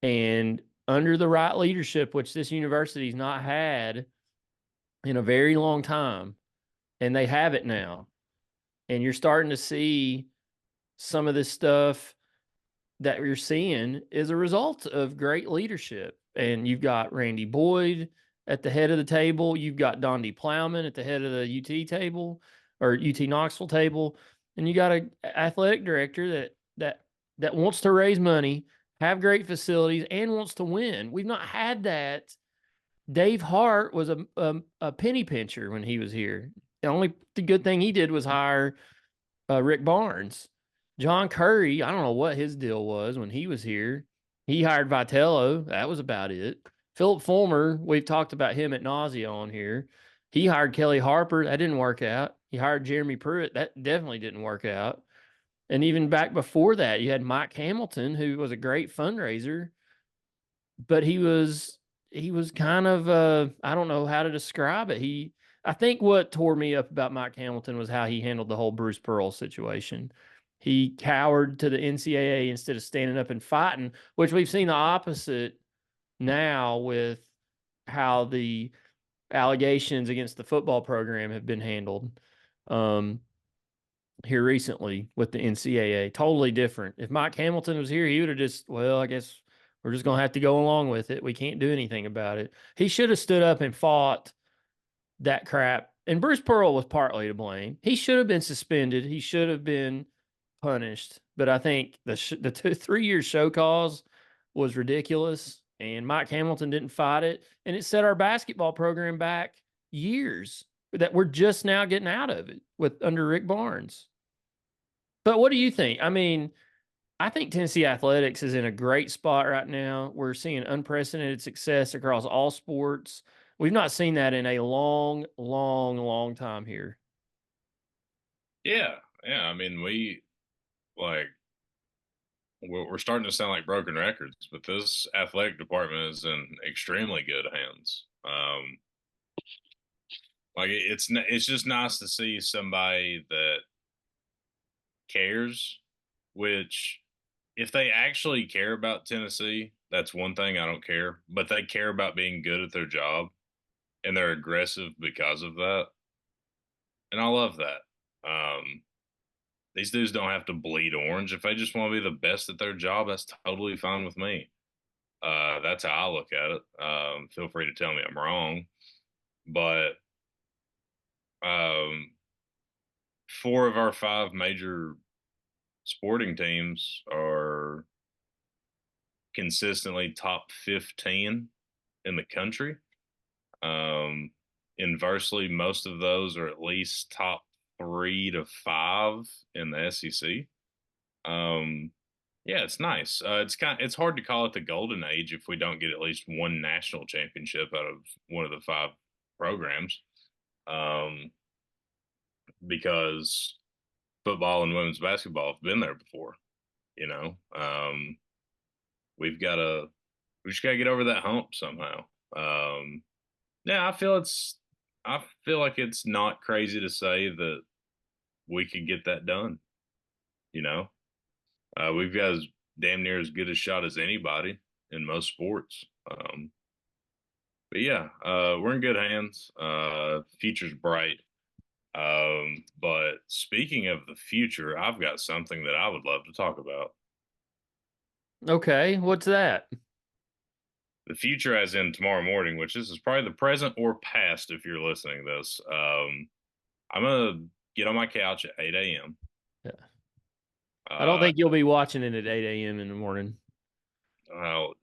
And under the right leadership, which this university's not had in a very long time, and they have it now. And you're starting to see some of this stuff that you're seeing is a result of great leadership. And you've got Randy Boyd at the head of the table. You've got Dondi Plowman at the head of the UT table or UT Knoxville table. And you got an athletic director that wants to raise money, have great facilities, and wants to win. We've not had that. Dave Hart was a penny pincher when he was here. The good thing he did was hire Rick Barnes. John Curry, I don't know what his deal was when he was here. He hired Vitello. That was about it. Philip Fulmer, we've talked about him at nausea on here. He hired Kelly Harper. That didn't work out. He hired Jeremy Pruitt. That definitely didn't work out. And even back before that, you had Mike Hamilton, who was a great fundraiser, but he was kind of I don't know how to describe it. I think what tore me up about Mike Hamilton was how he handled the whole Bruce Pearl situation. He cowered to the NCAA instead of standing up and fighting, which we've seen the opposite now with how the allegations against the football program have been handled. Um, Here recently with the NCAA. Totally different. If Mike Hamilton was here, he would have just, well, I guess we're just going to have to go along with it. We can't do anything about it. He should have stood up and fought that crap. And Bruce Pearl was partly to blame. He should have been suspended. He should have been punished. But I think the 3 year show cause was ridiculous. And Mike Hamilton didn't fight it. And it set our basketball program back years that we're just now getting out of it with under Rick Barnes. But what do you think? I mean, I think Tennessee athletics is in a great spot right now. We're seeing unprecedented success across all sports. We've not seen that in a long, long, long time here. Yeah, yeah. I mean, like we're starting to sound like broken records, but this athletic department is in extremely good hands. Like it's just nice to see somebody that cares, which if they actually care about Tennessee, that's one thing I don't care. But they care about being good at their job and they're aggressive because of that. And I love that. Um, these dudes don't have to bleed orange. If they just want to be the best at their job, that's totally fine with me. That's how I look at it. Feel free to tell me I'm wrong. But um, four of our five major sporting teams are consistently top 15 in the country. Um, Inversely, most of those are at least top 3 to 5 in the SEC. Um, yeah, it's nice. It's hard to call it the golden age if we don't get at least one national championship out of one of the five programs. Um, because football and women's basketball have been there before. You know, we've got to we just got to get over that hump somehow. Um, yeah, I feel like it's not crazy to say that we could get that done. You know, we've got as damn near as good a shot as anybody in most sports. But yeah, we're in good hands. Future's bright. But speaking of the future, I've got something that I would love to talk about. Okay, what's that? The future, as in tomorrow morning, which this is probably the present or past if you're listening to this. I'm gonna get on my couch at 8 a.m. Yeah. I don't Uh, think you'll be watching it at 8 a.m. in the morning. oh,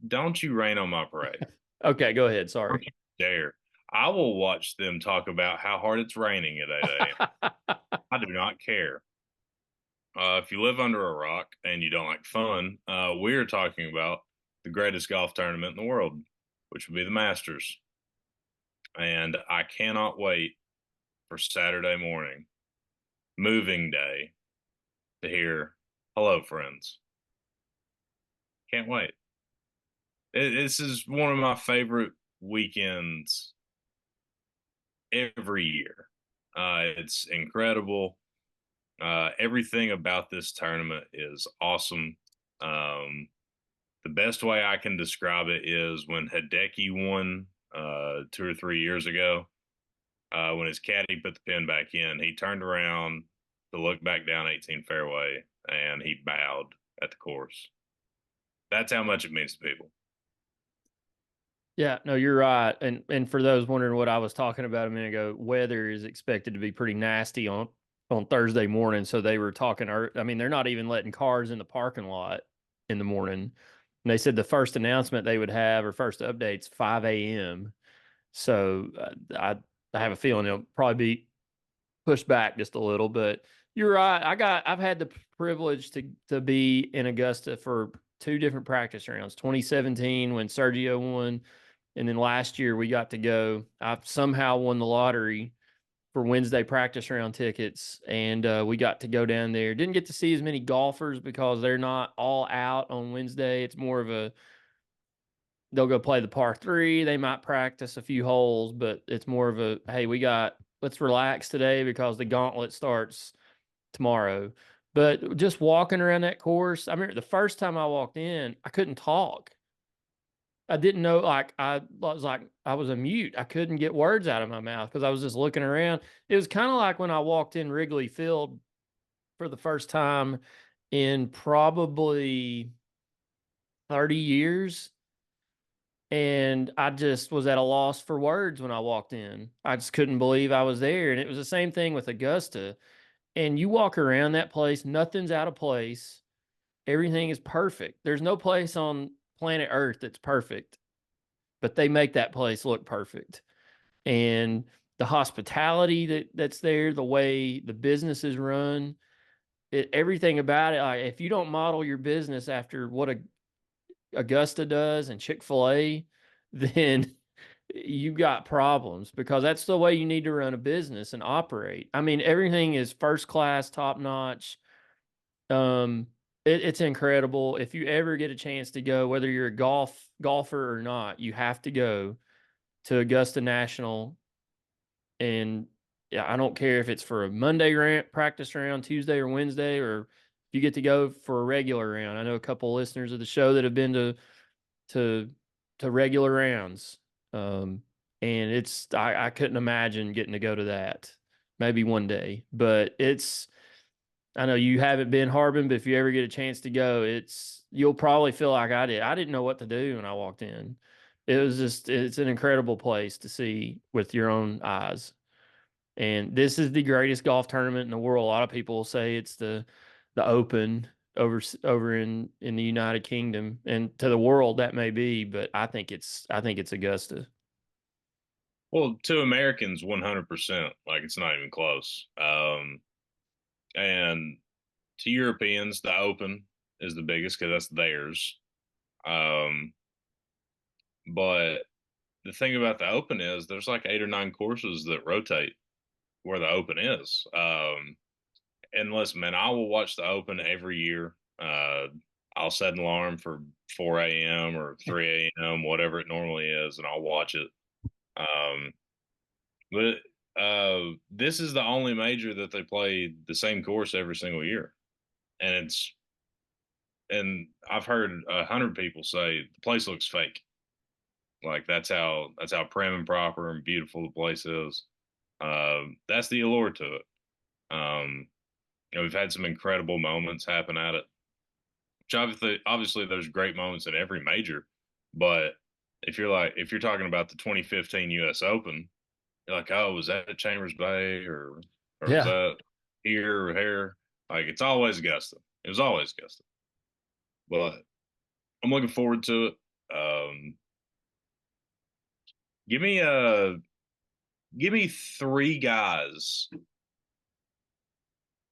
don't you rain on my parade? Okay, go ahead. Sorry. Don't you dare! I will watch them talk about how hard it's raining at 8 a.m. I do not care. If you live under a rock and you don't like fun, we're talking about the greatest golf tournament in the world, which would be the Masters. And I cannot wait for Saturday morning, moving day, to hear "Hello, friends." Can't wait. This is one of my favorite weekends every year. It's incredible. Everything about this tournament is awesome. Um, the best way I can describe it is when Hideki won 2 or 3 years ago. When his caddy put the pin back in, he turned around to look back down 18 fairway and he bowed at the course. That's how much it means to people. Yeah, no, you're right. And for those wondering what I was talking about a minute ago, weather is expected to be pretty nasty on Thursday morning. So they were talking. I mean, they're not even letting cars in the parking lot in the morning. And they said the first announcement they would have or first updates 5 a.m. So I have a feeling it'll probably be pushed back just a little. But you're right. I've had the privilege to be in Augusta for two different practice rounds. 2017 when Sergio won, and then last year we got to go. I somehow won the lottery for Wednesday practice round tickets, and we got to go down there. Didn't get to see as many golfers because they're not all out on Wednesday. It's more of a they'll go play the par three. They might practice a few holes, but it's more of a hey, let's relax today because the gauntlet starts tomorrow. But just walking around that course, I remember the first time I walked in, I couldn't talk. I didn't know, like, I was a mute. I couldn't get words out of my mouth because I was just looking around. It was kind of like when I walked in Wrigley Field for the first time in probably 30 years. And I just was at a loss for words when I walked in. I just couldn't believe I was there. And it was the same thing with Augusta. And you walk around that place, nothing's out of place. Everything is perfect. There's no place on planet Earth that's perfect, but they make that place look perfect. And the hospitality that's there, the way the business is run, everything about it. Like, if you don't model your business after what Augusta does and Chick-fil-A, then you got problems because that's the way you need to run a business and operate. I mean, everything is first class, top notch. Um, it's incredible. If you ever get a chance to go, whether you're a golfer or not, you have to go to Augusta National. And yeah, I don't care if it's for a Monday practice round, Tuesday or Wednesday, or if you get to go for a regular round. I know a couple of listeners of the show that have been to to regular rounds. Um, and I couldn't imagine getting to go to that. Maybe one day, but I know you haven't been Harbin, but if you ever get a chance to go, you'll probably feel like I did. I didn't know what to do when I walked in. It's an incredible place to see with your own eyes. And this is the greatest golf tournament in the world. A lot of people say it's the Open over in the United Kingdom, and to the world that may be, but I think it's Augusta. Well, to Americans, 100%. Like it's not even close. And to Europeans, the Open is the biggest because that's theirs. Um, but the thing about the Open is there's like 8 or 9 courses that rotate where the Open is. And listen, man, I will watch the Open every year. I'll set an alarm for 4 a.m. or 3 a.m., whatever it normally is, and I'll watch it. Um, but this is the only major that they play the same course every single year, and I've heard 100 people say the place looks fake. Like that's how prim and proper and beautiful the place is. That's the allure to it. Um, we've had some incredible moments happen at it. Which obviously there's great moments at every major, but if you're talking about the 2015 U.S. Open, you're like, oh, was that at Chambers Bay or was Yeah. that here or here? Like it's always Augusta. It was always Augusta. But I'm looking forward to it. Um, give me give me 3 guys.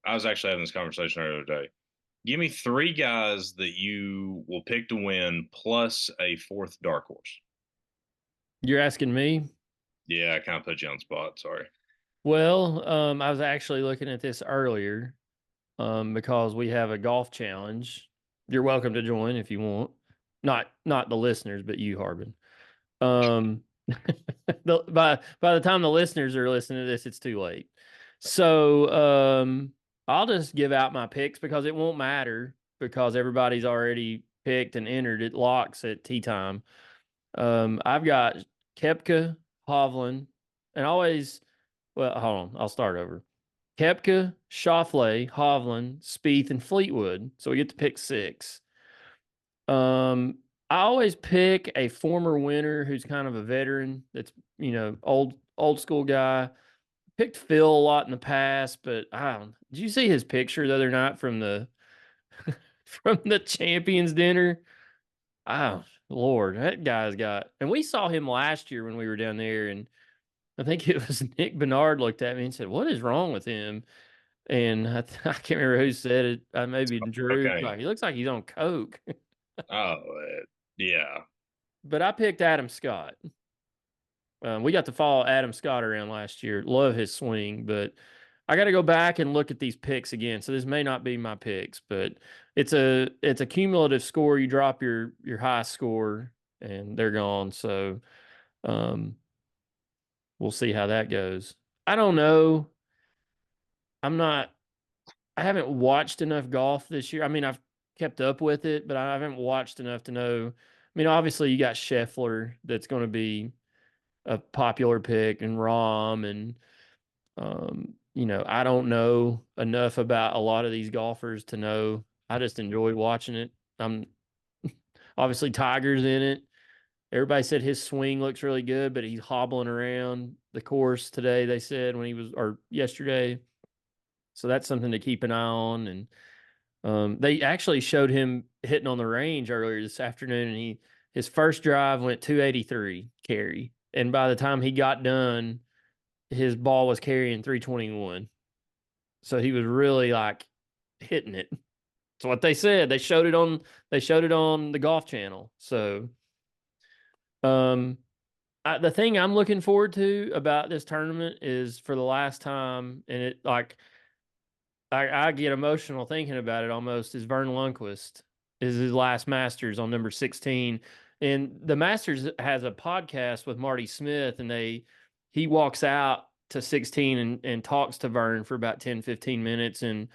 I was actually having this conversation earlier today. Give me 3 guys that you will pick to win plus a fourth dark horse. You're asking me? Yeah, I kind of put you on the spot. Sorry. Well, I was actually looking at this earlier, because we have a golf challenge. You're welcome to join if you want. Not the listeners, but you, Harbin. Um, by the time the listeners are listening to this, it's too late. So I'll just give out my picks because it won't matter because everybody's already picked and entered. It locks at tea time. I've got Kepka, Hovland, and always. Well, hold on. I'll start over. Kepka, Schauffele, Hovland, Spieth, and Fleetwood. So we get to pick 6. Um, I always pick a former winner who's kind of a veteran. That's old school guy. Picked Phil a lot in the past, but I don't. Did you see his picture the other night from the from the Champions Dinner? Oh Lord, that guy's got. And we saw him last year when we were down there, and I think it was Nick Bernard looked at me and said, "What is wrong with him?" And I can't remember who said it. Maybe Drew. Okay. Like he looks like he's on coke. Oh, yeah. But I picked Adam Scott. We got to follow Adam Scott around last year. Love his swing, but I got to go back and look at these picks again. So this may not be my picks, but it's a cumulative score. You drop your high score and they're gone. So um, we'll see how that goes. I don't know. I'm not. I haven't watched enough golf this year. I mean, I've kept up with it, but I haven't watched enough to know. I mean, obviously you got Scheffler that's going to be a popular pick and Rom and I don't know enough about a lot of these golfers to know. I just enjoy watching it. I'm obviously Tiger's in it. Everybody said his swing looks really good, but he's hobbling around the course today, they said when he was or yesterday. So that's something to keep an eye on. And they actually showed him hitting on the range earlier this afternoon, and his first drive went 283 carry, and by the time he got done, his ball was carrying 321. So he was really like hitting it. That's what they said. They showed it on the Golf Channel. So um, the thing I'm looking forward to about this tournament is for the last time, and it like I get emotional thinking about it almost is Vern Lundquist is his last Masters on number 16. And the Masters has a podcast with Marty Smith and he walks out to 16 and talks to Vern for about 10, 15 minutes. And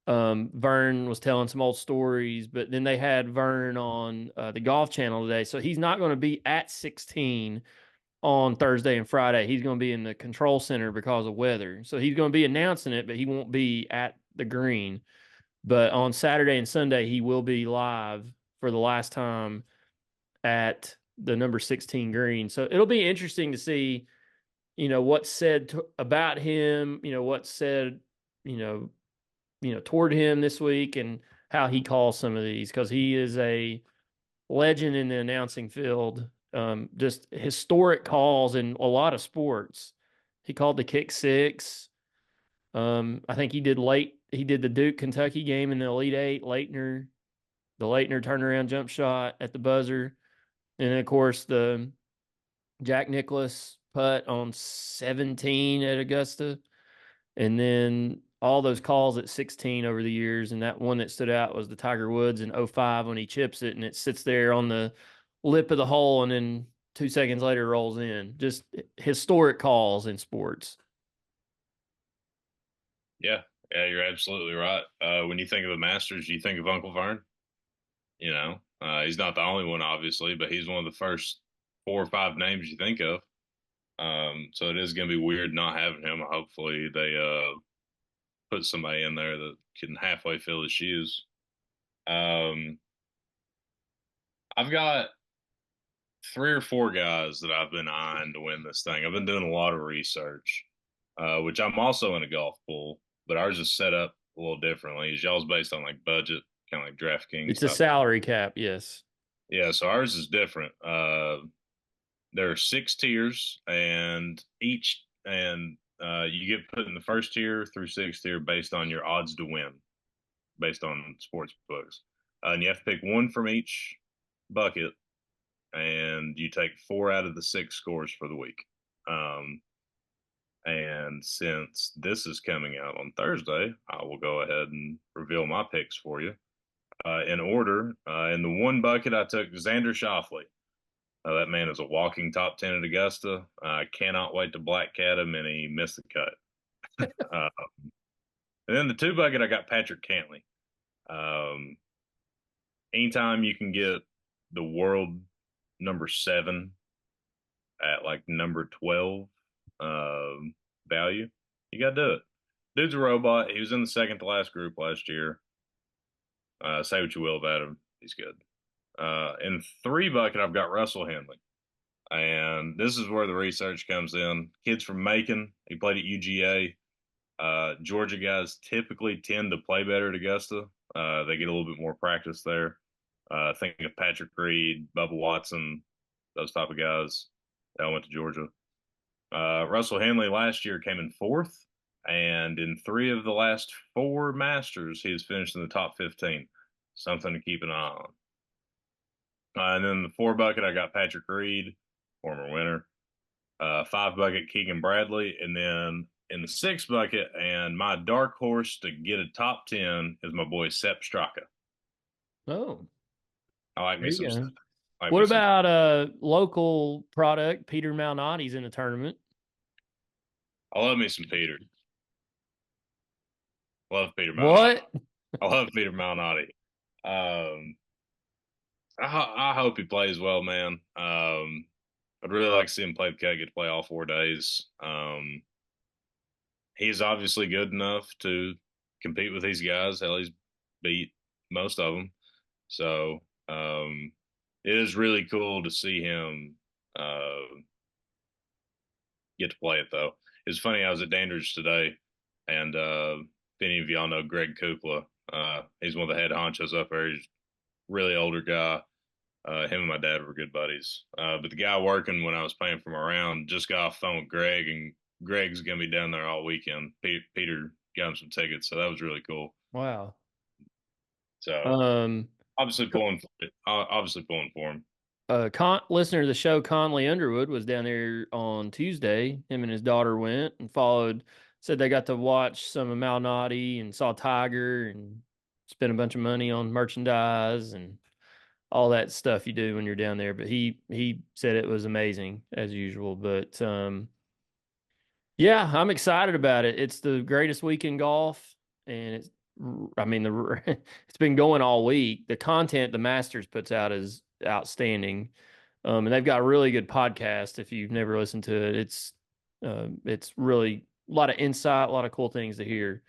Vern was telling some old stories, but then they had Vern on the Golf Channel today. So he's not going to be at 16 on Thursday and Friday. He's going to be in the control center because of weather. So he's going to be announcing it, but he won't be at the green. But on Saturday and Sunday, he will be live for the last time at the number 16 green. So it'll be interesting to see, what's said about him, what's said, you know, toward him this week and how he calls some of these because he is a legend in the announcing field. Just historic calls in a lot of sports. He called the kick six. I think he did late. He did the Duke Kentucky game in the Elite Eight. The Leitner turnaround jump shot at the buzzer, and then of course the Jack Nicklaus putt on 17 at Augusta. And then all those calls at 16 over the years. And that one that stood out was the Tiger Woods in '05 when he chips it and it sits there on the lip of the hole and then 2 seconds later rolls in. Just historic calls in sports. Yeah, yeah, you're absolutely right. When you think of the Masters, you think of Uncle Vern. He's not the only one, obviously, but he's one of the first 4 or 5 names you think of. So it is going to be weird not having him. Hopefully, they put somebody in there that can halfway fill his shoes. Um, I've got 3 or 4 guys that I've been eyeing to win this thing. I've been doing a lot of research, which I'm also in a golf pool, but ours is set up a little differently. Is y'all's based on like budget, kind of like DraftKings It's a type? salary cap, yes. Yeah, so ours is different. There are 6 tiers, and you get put in the first tier through sixth tier based on your odds to win, based on sports books. And you have to pick one from each bucket, and you take 4 out of the 6 scores for the week. And since this is coming out on Thursday, I will go ahead and reveal my picks for you in order. In the one bucket, I took Xander Schauffele. That man is a walking top 10 at Augusta. I cannot wait to black cat him, and he missed the cut. Uh, and then the 2 bucket, I got Patrick Cantley. Um, Anytime you can get the world number 7 at like number 12 value, you got to do it. Dude's a robot. He was in the second to last group last year. Say what you will about him. He's good. In 3 bucket, I've got Russell Henley. And this is where the research comes in. Kids from Macon, he played at UGA. Georgia guys typically tend to play better at Augusta. They get a little bit more practice there. Think of Patrick Reed, Bubba Watson, those type of guys that went to Georgia. Russell Henley last year came in 4th, and in 3 of the last 4 Masters, he has finished in the top 15. Something to keep an eye on. And then the 4 bucket, I got Patrick Reed, former winner. 5 bucket, Keegan Bradley. And then in the 6 bucket, and my dark horse to get a top 10 is my boy Sepp Straka. Oh, I like there me you some. go. I like What me some. about a local product? Peter Malnati's in a tournament. I love me some Peter. Love Peter Malnati. What? I love Peter Malnati. Um, I hope he plays well, man. I'd really like to see him play the cut, get to play all 4 days. He's obviously good enough to compete with these guys. Hell, he's beat most of them. So it is really cool to see him get to play it, though. It's funny, I was at Dandridge today, and if any of y'all know Greg Kukla, he's one of the head honchos up there. He's a really older guy. Him and my dad were good buddies. But the guy working when I was paying for my round just got off the phone with Greg, and Greg's going to be down there all weekend. Peter got him some tickets, so that was really cool. Wow. So Um, obviously pulling for him. Listener to the show, Conley Underwood, was down there on Tuesday. Him and his daughter went and followed. Said they got to watch some of Malnati and saw Tiger and spent a bunch of money on merchandise and all that stuff you do when you're down there. But he said it was amazing as usual. But yeah, I'm excited about it. It's the greatest week in golf, and it's I mean, it's been going all week. The content the Masters puts out is outstanding, and they've got a really good podcast. If you've never listened to it, it's really a lot of insight, a lot of cool things to hear.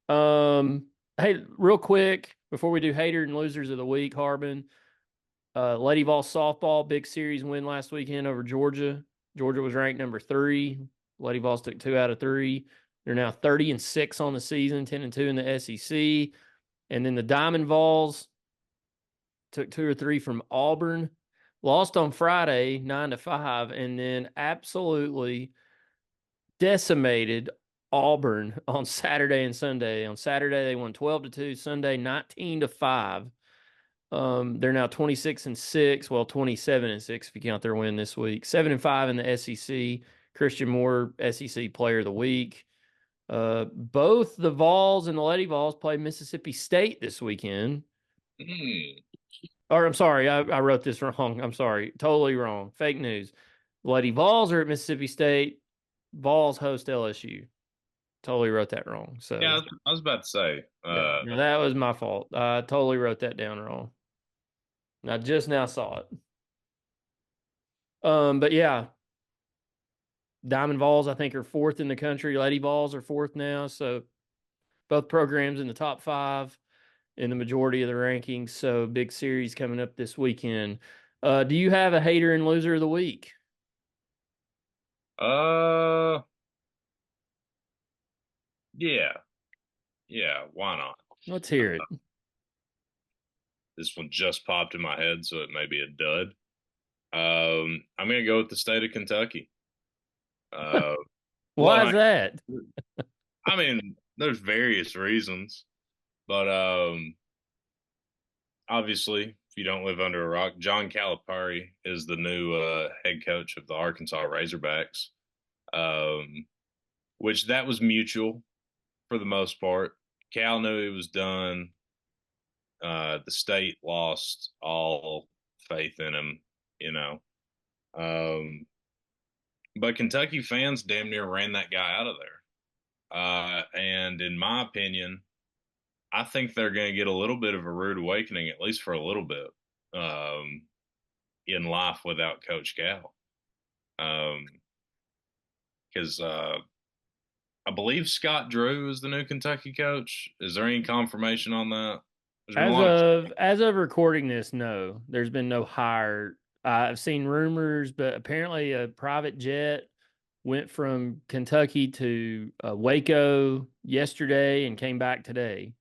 Hey, real quick before we do hater and losers of the week, Harbin, Lady Vols softball big series win last weekend over Georgia. Georgia was ranked number 3. Lady Vols took 2 out of 3. They're now 30-6 on the season, 10-2 in the SEC. And then the Diamond Vols took 2 or 3 from Auburn, lost on Friday 9-5, and then absolutely decimated Auburn on Saturday and Sunday. On Saturday they won 12-2, Sunday 19-5. They're now 26-6, well 27-6 if you count their win this week. 7-5 in the SEC. Christian Moore, SEC Player of the Week. Both the Vols and the Lady Vols play Mississippi State this weekend. Mm. Or I'm sorry, I wrote this wrong. I'm sorry, totally wrong. Fake news. Lady Vols are at Mississippi State. Vols host LSU. Totally wrote that wrong. Yeah, So I was about to say, yeah, no, that was my fault. I totally wrote that down wrong. I just now saw it. But yeah, Diamond Vols I think are 4th in the country. Lady Vols are 4th now. So both programs in the top 5 in the majority of the rankings. So big series coming up this weekend. Do you have a hater and loser of the week? uh, yeah, yeah, why not? Let's hear it. This one just popped in my head, so it may be a dud. I'm gonna go with the state of Kentucky. Uh, Why is one, that? I mean, there's various reasons, but obviously, if you don't live under a rock, John Calipari is the new head coach of the Arkansas Razorbacks, um, which that was mutual for the most part. Cal knew he was done. The state lost all faith in him, you know. Um, but Kentucky fans damn near ran that guy out of there. And in my opinion, I think they're going to get a little bit of a rude awakening, at least for a little bit, um, in life without Coach Cal. Because I believe Scott Drew is the new Kentucky coach. Is there any confirmation on that? There's been a lot of As of recording this, no, there's been no hire. I've seen rumors, but apparently a private jet went from Kentucky to Waco yesterday and came back today.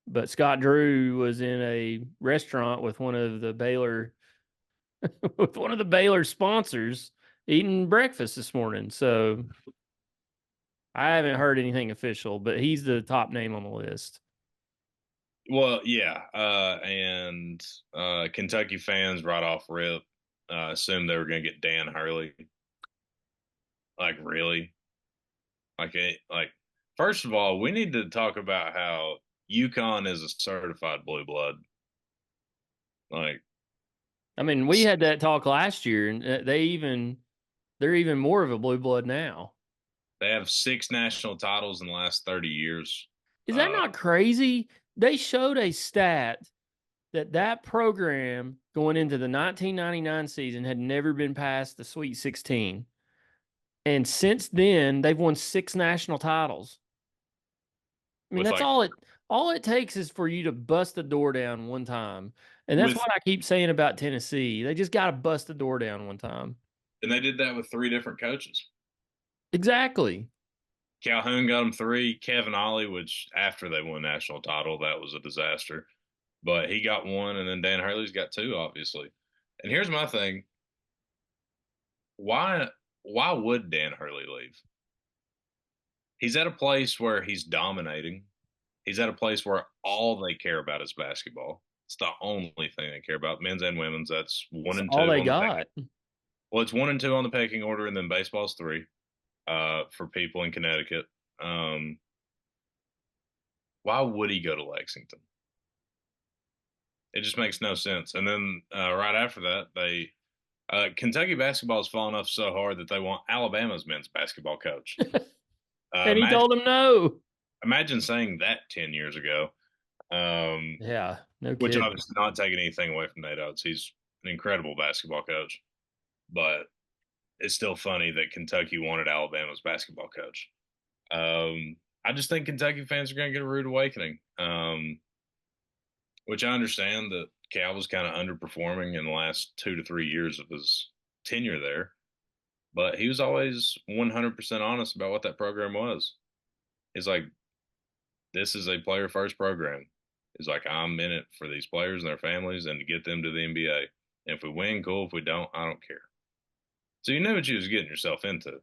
But Scott Drew was in a restaurant with one of the Baylor with one of the Baylor sponsors eating breakfast this morning. So I haven't heard anything official, but he's the top name on the list. well, yeah, and Kentucky fans right off rip assumed they were going to get Dan Hurley. Like, really? Like, first of all, we need to talk about how UConn is a certified blue blood. Like, I mean, we had that talk last year, and they're even more of a blue blood now. they have 6 national titles in the last 30 years. Is that Uh, not crazy? They showed a stat that program going into the 1999 season had never been past the Sweet 16. And since then, they've won 6 national titles. I mean, with that's like all it takes is for you to bust the door down one time. And that's with what I keep saying about Tennessee. They just got to bust the door down one time. and they did that with 3 different coaches. Exactly. Calhoun got them 3. Kevin Ollie, which after they won national title, that was a disaster. But he got 1, and then Dan Hurley's got 2, obviously. And here's my thing: why why would Dan Hurley leave? He's at a place where he's dominating. He's at a place where all they care about is basketball. It's the only thing they care about, men's and women's. That's one That's and all two they on the pecking. got. Well, it's 1 and 2 on the pecking order, and then baseball's 3 for people in Connecticut. Um, why would he go to Lexington? It just makes no sense. And then right after that, they Kentucky basketball has fallen off so hard that they want Alabama's men's basketball coach. And he Imagine, told him no. Imagine saying that 10 years ago. Um, Yeah, no which kidding. obviously not taking anything away from Nate Oates. He's an incredible basketball coach, but it's still funny that Kentucky wanted Alabama's basketball coach. I just think Kentucky fans are going to get a rude awakening, which I understand that Cal was kind of underperforming in the last 2 to 3 years of his tenure there, but he was always 100% honest about what that program was. He's like, this is a player first program. He's like, I'm in it for these players and their families and to get them to the NBA. And if we win, cool. If we don't, I don't care. So you knew what you was getting yourself into.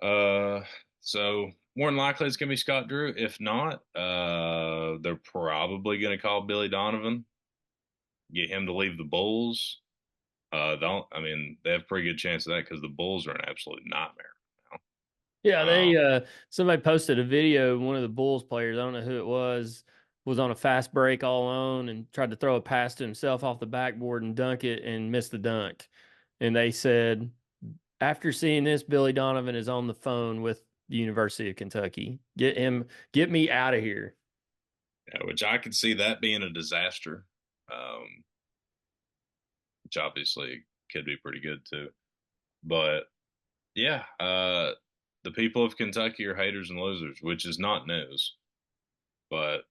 Uh, so more than likely it's gonna be Scott Drew. If not, they're probably gonna call Billy Donovan, get him to leave the Bulls. Don't I mean they have a pretty good chance of that because the Bulls are an absolute nightmare Yeah, now. they somebody posted a video. One of the Bulls players, I don't know who it was on a fast break all alone and tried to throw a pass to himself off the backboard and dunk it and missed the dunk. And they said after seeing this, Billy Donovan is on the phone with the University of Kentucky. Get me out of here. Yeah, which I could see that being a disaster. Um, which obviously could be pretty good too. But yeah, the people of Kentucky are haters and losers, which is not news. But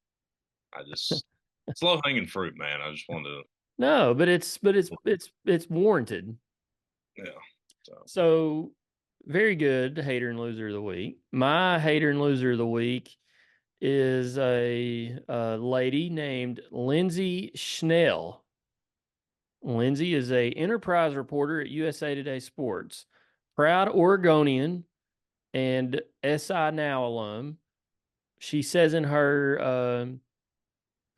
I just it's low hanging fruit, man. I just wanted to, No, but it's warranted. yeah. So So very good hater and loser of the week. My hater and loser of the week is a lady named Lindsay Schnell. Lindsay is a enterprise reporter at USA Today Sports, proud Oregonian and SI Now alum. She says in her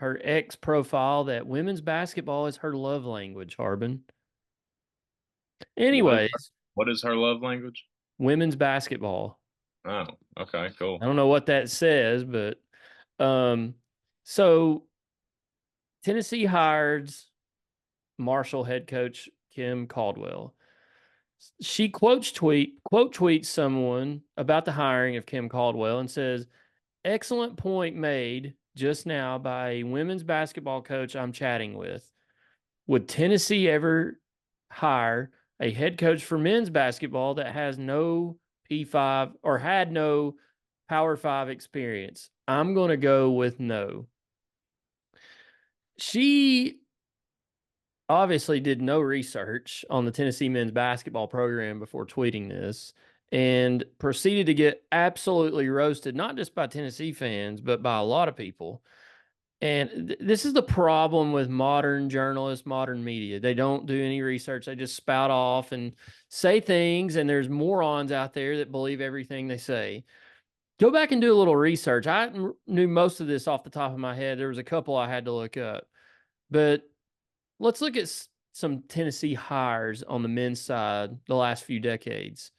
X profile that women's basketball is her love language. Harbin. what is Anyways, what is her love language? women's basketball. Oh, okay, cool. I don't know what that says, but um, so Tennessee hires Marshall head coach Kim Caldwell. She quote tweets someone about the hiring of Kim Caldwell and says, "Excellent point made just now by a women's basketball coach I'm chatting with. Would Tennessee ever hire a head coach for men's basketball that has no P5 or had no Power 5 experience? I'm going to go with no." She obviously did no research on the Tennessee men's basketball program before tweeting this and proceeded to get absolutely roasted, not just by Tennessee fans, but by a lot of people. And this is the problem with modern journalists, modern media. They don't do any research. They just spout off and say things, and there's morons out there that believe everything they say. Go back and do a little research. I knew most of this off the top of my head. There was a couple I had to look up. But let's look at some Tennessee hires on the men's side the last few decades.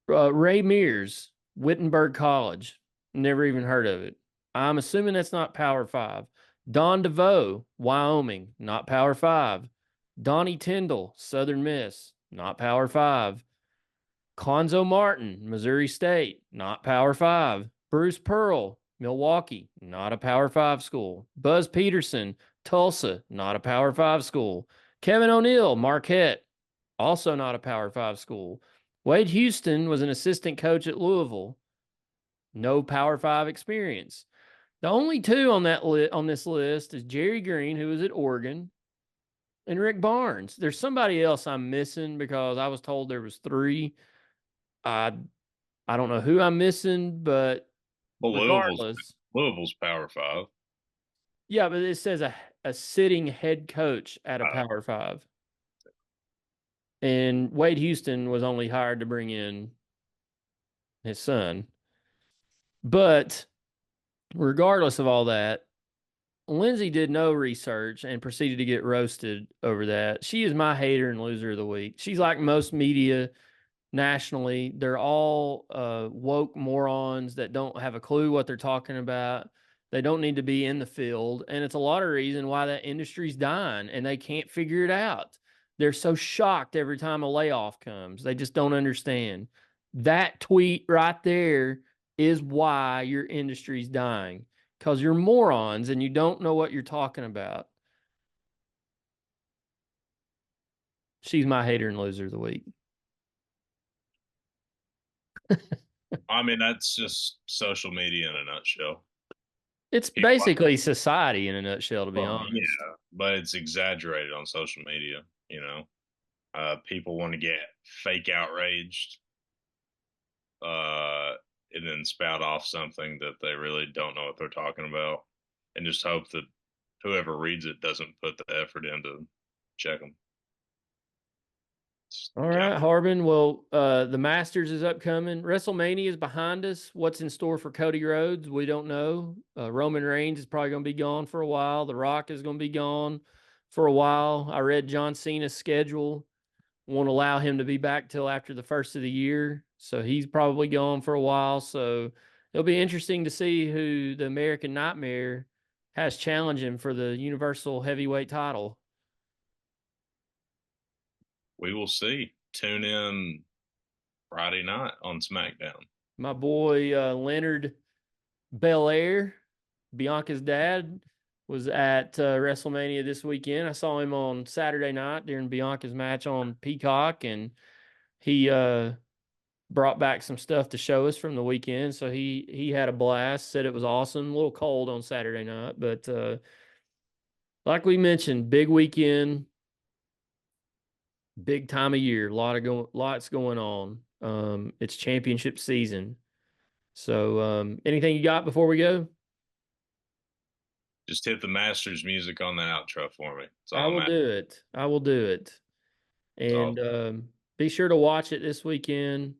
Ray Mears, Wittenberg College. Never even heard of it. I'm assuming that's not Power Five. Don DeVoe, Wyoming, not Power Five. Donnie Tyndall, Southern Miss, not Power Five. Conzo Martin, Missouri State, not Power Five. Bruce Pearl, Milwaukee, not a Power Five school. Buzz Peterson, Tulsa, not a Power Five school. Kevin O'Neill, Marquette, also not a Power Five school. Wade Houston was an assistant coach at Louisville, no Power Five experience. The only two on on this list is Jerry Green, who was at Oregon, and Rick Barnes. There's somebody else I'm missing because I was told there was three. I I don't know who I'm missing, but Well, regardless, Louisville's Power Five. yeah, but it says a sitting head coach at a Uh, Power Five. And Wade Houston was only hired to bring in his son. But regardless of all that, Lindsay did no research and proceeded to get roasted over that. She is my hater and loser of the week. She's like most media nationally. They're all woke morons that don't have a clue what they're talking about. They don't need to be in the field. And it's a lot of reason why that industry's dying and they can't figure it out. They're so shocked every time a layoff comes. They just don't understand. That tweet right there is why your industry's dying, because you're morons and you don't know what you're talking about. She's my hater and loser of the week. I mean, that's just social media in a nutshell. It's People, basically society in a nutshell, to be well, honest. yeah, but it's exaggerated on social media. People want to get fake outraged, uh, and then spout off something that they really don't know what they're talking about, and just hope that whoever reads it doesn't put the effort in to check them. It's All kind right, Harbin. Well, the Masters is upcoming. WrestleMania is behind us. What's in store for Cody Rhodes? We don't know. Roman Reigns is probably going to be gone for a while. The Rock is going to be gone for a while. I read John Cena's schedule. Won't allow him to be back till after the first of the year. So he's probably gone for a while. So it'll be interesting to see who the American Nightmare has challenging for the Universal Heavyweight title. we will see. Tune in Friday night on SmackDown. My boy Leonard Belair, Bianca's dad, was at WrestleMania this weekend. I saw him on Saturday night during Bianca's match on Peacock, and he brought back some stuff to show us from the weekend. So he had a blast. Said it was awesome. A little cold on Saturday night, but like we mentioned, big weekend, big time of year. Lots going on. It's championship season. So anything you got before we go? Just hit the Masters music on the outro for me. That's I all I'm will asking. do it. I will do it. That's all. And be sure to watch it this weekend.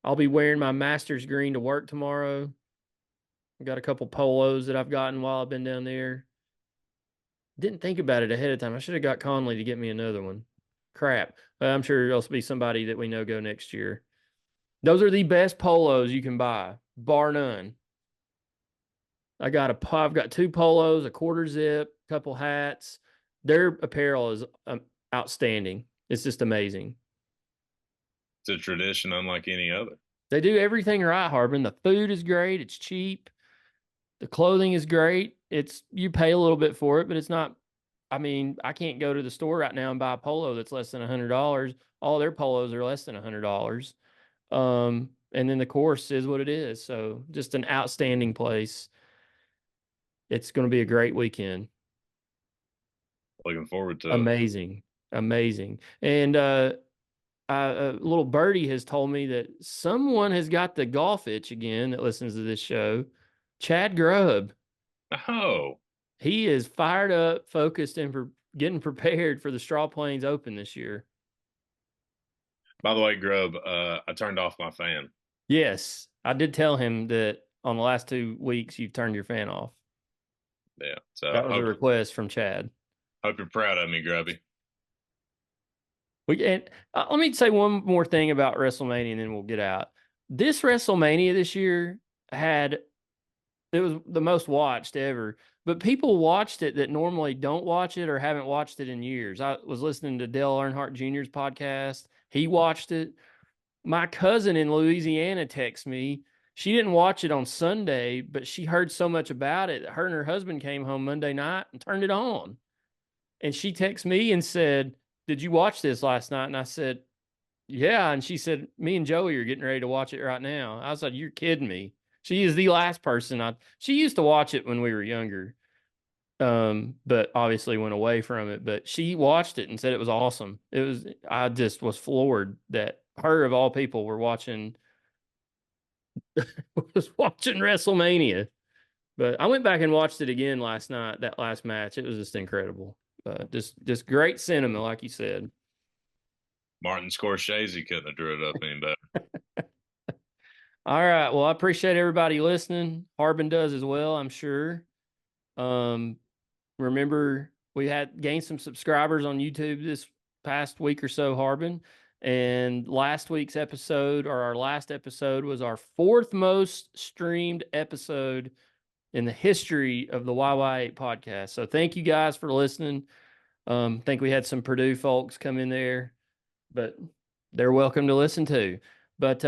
I'll be wearing my Masters green to work tomorrow. I got a couple polos that I've gotten while I've been down there. Didn't think about it ahead of time. I should have got Conley to get me another one. Crap. I'm sure there'll be somebody that we know go next year. Those are the best polos you can buy, bar none. I've got two polos, a quarter zip, couple hats. Their apparel is outstanding. It's just amazing. It's a tradition unlike any other. They do everything right, Harbin. The food is great. It's cheap. The clothing is great. It's you pay a little bit for it, but it's not. I mean, I can't go to the store right now and buy a polo that's less than $100. All their polos are less than $100. And then the course is what it is. So just an outstanding place. It's going to be a great weekend. Looking forward to it. Amazing, amazing. And a little birdie has told me that someone has got the golf itch again that listens to this show. Chad Grubb. Oh, He is fired up, focused, and getting prepared for the Straw Plains Open this year. by the way, Grub, I turned off my fan. Yes, I did tell him that on the last 2 weeks you've turned your fan off. Yeah. So That was a request from Chad. hope you're proud of me, Grubby. Let me say one more thing about WrestleMania, and then we'll get out. This WrestleMania this year it was the most watched ever, but people watched it that normally don't watch it or haven't watched it in years. I was listening to Dale Earnhardt Jr.'s podcast. He watched it. My cousin in Louisiana texted me. She didn't watch it on Sunday, but she heard so much about it. Her and her husband came home Monday night and turned it on. And she texted me and said, "Did you watch this last night?" And I said, "Yeah." And she said, "Me and Joey are getting ready to watch it right now." I was like, "You're kidding me." She is the last person she used to watch it when we were younger. But obviously went away from it. But she watched it and said it was awesome. I just was floored that her of all people were watching was watching WrestleMania. But I went back and watched it again last night, that last match. It was just incredible. Just great cinema, like you said. Martin Scorsese couldn't have drew it up any better. All right. Well, I appreciate everybody listening. Harbin does as well, I'm sure. Um, Remember, we had gained some subscribers on YouTube this past week or so, Harbin. And last week's episode, or our last episode, was our fourth most streamed episode in the history of the YY8 podcast. So thank you guys for listening. Think we had some Purdue folks come in there, but they're welcome to listen too. But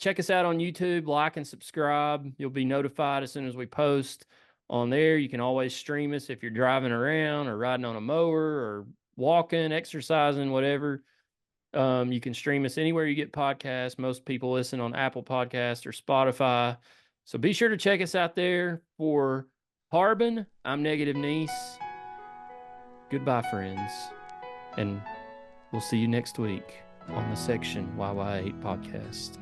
check us out on YouTube, like and subscribe. You'll be notified as soon as we post on there. You can always stream us if you're driving around or riding on a mower or walking, exercising, whatever. You can stream us anywhere you get podcasts. Most people listen on Apple Podcasts or Spotify. So be sure to check us out there. For Harbin, I'm Negative Niece. Goodbye, friends. And we'll see you next week on the Section YY8 podcast.